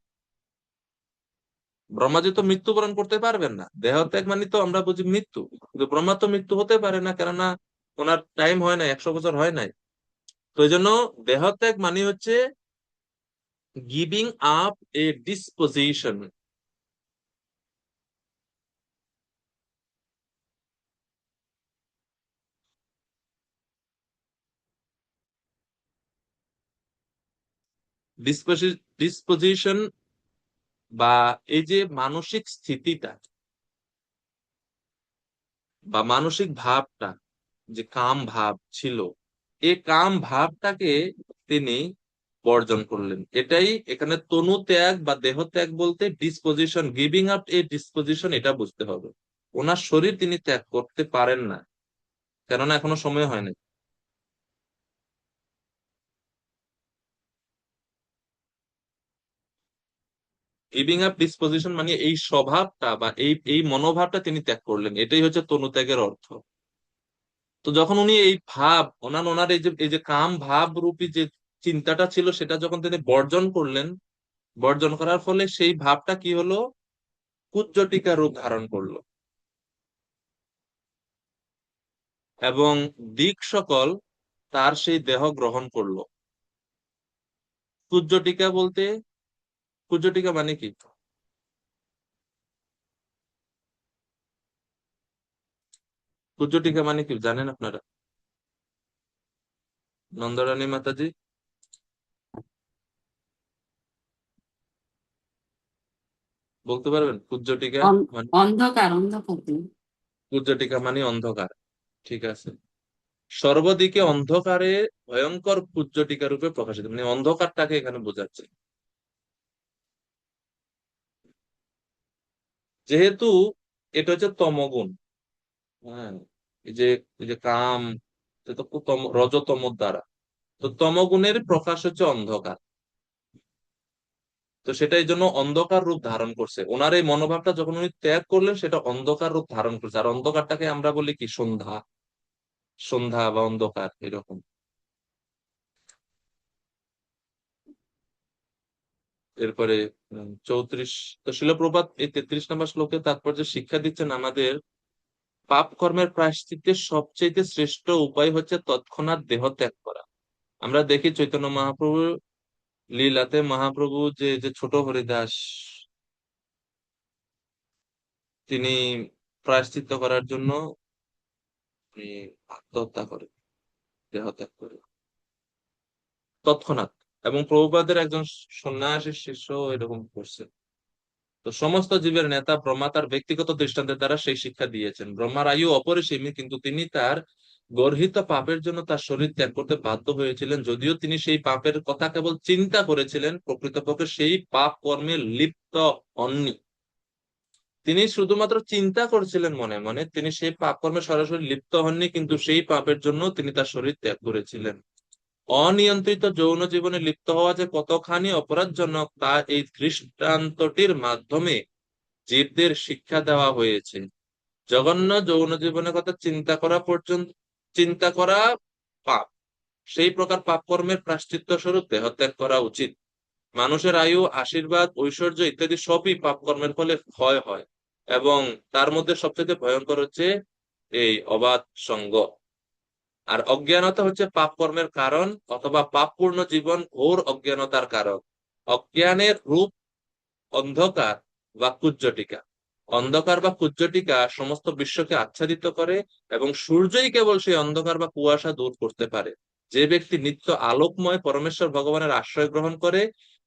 [SPEAKER 1] ব্রহ্মা যে তো মৃত্যুবরণ করতে পারবেন না, দেহ ত্যাগ মানে তো আমরা বুঝি মৃত্যু, কিন্তু ব্রহ্মা তো মৃত্যু হতে পারে না, কেননা ওনার টাইম হয় নাই, 100 বছর হয় নাই। তো এই জন্য দেহ ত্যাগ মানে হচ্ছে গিভিং আপ এ ডিসপোজিশন। ডিসপোজিশন বা এই যে মানসিক স্থিতিটা বা মানসিক ভাবটা, যে কাম ভাব ছিল, এই কাম ভাবটাকে তিনি বর্জন করলেন। এটাই এখানে তনু ত্যাগ বা দেহ ত্যাগ বলতে ডিসপোজিশন, গিভিং আপ এ ডিসপোজিশন, এটা বুঝতে হবে। ওনার শরীর তিনি ত্যাগ করতে পারেন না, কেননা এখনো সময় হয়নি। গিভিং আপ ডিসপোজিশন মানে এই স্বভাবটা বা এই এই মনোভাবটা তিনি ত্যাগ করলেন, এটাই হচ্ছে তনু ত্যাগের অর্থ। তো যখন উনি এই ভাব, ওনার ওনার এই যে কাম ভাব রূপী যে চিন্তাটা ছিল, সেটা যখন তিনি বর্জন করলেন, বর্জন করার ফলে সেই ভাবটা কি হলো? কুজ্জটিকা রূপ ধারণ করলো, এবং দিক সকল তার সেই দেহ গ্রহণ করলো। কুজ্জটিকা বলতে, কুজ্জটিকা মানে কি? কুজ্জটিকা মানে কি জানেন আপনারা? নন্দরানী মাতাজি বলতে পারবেন কুজ্জটিকা মানে?
[SPEAKER 4] অন্ধকার, অন্ধকার দিন।
[SPEAKER 1] কুজ্জটিকা মানে অন্ধকার, ঠিক আছে। সর্বদিকে অন্ধকারে ভয়ঙ্কর কুজ্জটিকা রূপে প্রকাশিত, মানে অন্ধকারটাকে এখানে বোঝাচ্ছে। যেহেতু এটা হচ্ছে তমগুণ, হ্যাঁ, এই যে এই যে কাম, এটা তো রজতম দ্বারা, তো তমগুণের প্রকাশ হচ্ছে অন্ধকার। তো সেটা এই জন্য অন্ধকার রূপ ধারণ করছে। ওনার এই মনোভাবটা যখন উনি ত্যাগ করলেন, সেটা অন্ধকার রূপ ধারণ করছে। আর অন্ধকারটাকে আমরা বলি কি? সন্ধ্যা, সন্ধ্যা বা অন্ধকার, এরকম। এরপরে 34, তো শিল প্রপাত এই 33 নম্বর শ্লোকে তাৎপর্য শিক্ষা দিচ্ছেন আমাদের, পাপ কর্মের প্রায়শ্চিত্তের সবচেয়ে শ্রেষ্ঠ উপায় হচ্ছে তৎক্ষণাৎ দেহ ত্যাগ করা। আমরা দেখি চৈতন্য মহাপ্রভু লীলাতে, মহাপ্রভু যে যে ছোট হরিদাস, তিনি প্রায়শ্চিত্ত করার জন্য উনি আত্মহত্যা করে, দেহ ত্যাগ করে তৎক্ষণাৎ। এবং প্রভুপাদের একজন সন্ন্যাসী শিষ্য এরকম করছে। তো সমস্ত জীবের নেতা ব্রহ্মা তার ব্যক্তিগত দৃষ্টান্তের দ্বারা সেই শিক্ষা দিয়েছেন। ব্রহ্মার আয়ু অপরিসীম, কিন্তু তিনি তার গর্হিত পাপের জন্য তার শরীর ত্যাগ করতে বাধ্য হয়েছিলেন। যদিও তিনি সেই পাপের কথা কেবল চিন্তা করেছিলেন, প্রকৃতপক্ষে সেই পাপ কর্মে লিপ্ত হননি। তিনি শুধুমাত্র চিন্তা করছিলেন মনে মনে, তিনি সেই পাপ কর্মে সরাসরি লিপ্ত হননি, কিন্তু সেই পাপের জন্য তিনি তার শরীর ত্যাগ করেছিলেন। অনিয়ন্ত্রিত যৌন জীবনে লিপ্ত হওয়া যে কতখানি অপরাধজনক, তা এই দৃষ্টান্তটির মাধ্যমে জীবদের শিক্ষা দেওয়া হয়েছে। জঘন্য যৌন জীবনের কথা চিন্তা করা পাপ। সেই প্রকার পাপ কর্মের প্রায়শ্চিত্ত স্বরূপ দেহত্যাগ করা উচিত। মানুষের আয়ু, আশীর্বাদ, ঐশ্বর্য ইত্যাদি সবই পাপ কর্মের ফলে ক্ষয় হয়, এবং তার মধ্যে সবচেয়ে ভয়ঙ্কর হচ্ছে এই অবাধ সঙ্গ। আর অজ্ঞানতা হচ্ছে পাপ কর্মের কারণ, অথবা পাপপূর্ণ জীবন ঘোর অজ্ঞানতার কারণ। অজ্ঞানের রূপ অন্ধকার বা কুজ্জটিকা। অন্ধকার বা কুজ্জটিকা সমস্ত বিশ্বকে আচ্ছাদিত করে এবং সূর্যই কেবল সেই অন্ধকার বা কুয়াশা দূর করতে পারে। যে ব্যক্তি নিত্য আলোকময় পরমেশ্বর ভগবানের আশ্রয় গ্রহণ করে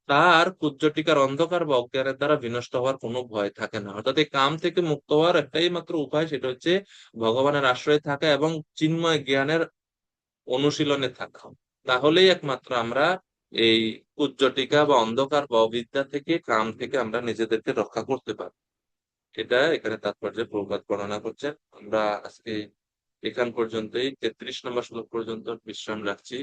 [SPEAKER 1] তার কুজ্জটিকার অন্ধকার বা অজ্ঞানের দ্বারা বিনষ্ট হওয়ার কোনো ভয় থাকে না। অর্থাৎ এই কাম থেকে মুক্ত হওয়ার একটাই মাত্র উপায়, সেটা হচ্ছে ভগবানের আশ্রয়ে থাকা এবং চিন্ময় জ্ঞানের অনুশীলনে থাকা। তাহলেই একমাত্র আমরা এই কুজ্জটিকা বা অন্ধকার বা অবিদ্যা থেকে, কাম থেকে আমরা নিজেদেরকে রক্ষা করতে পারি। এটা এখানে তাৎপর্য প্রভুপাদ বর্ণনা করছেন। আমরা আজকে এখান পর্যন্তই 33 নম্বর শ্লোক পর্যন্ত বিশ্রাম রাখছি।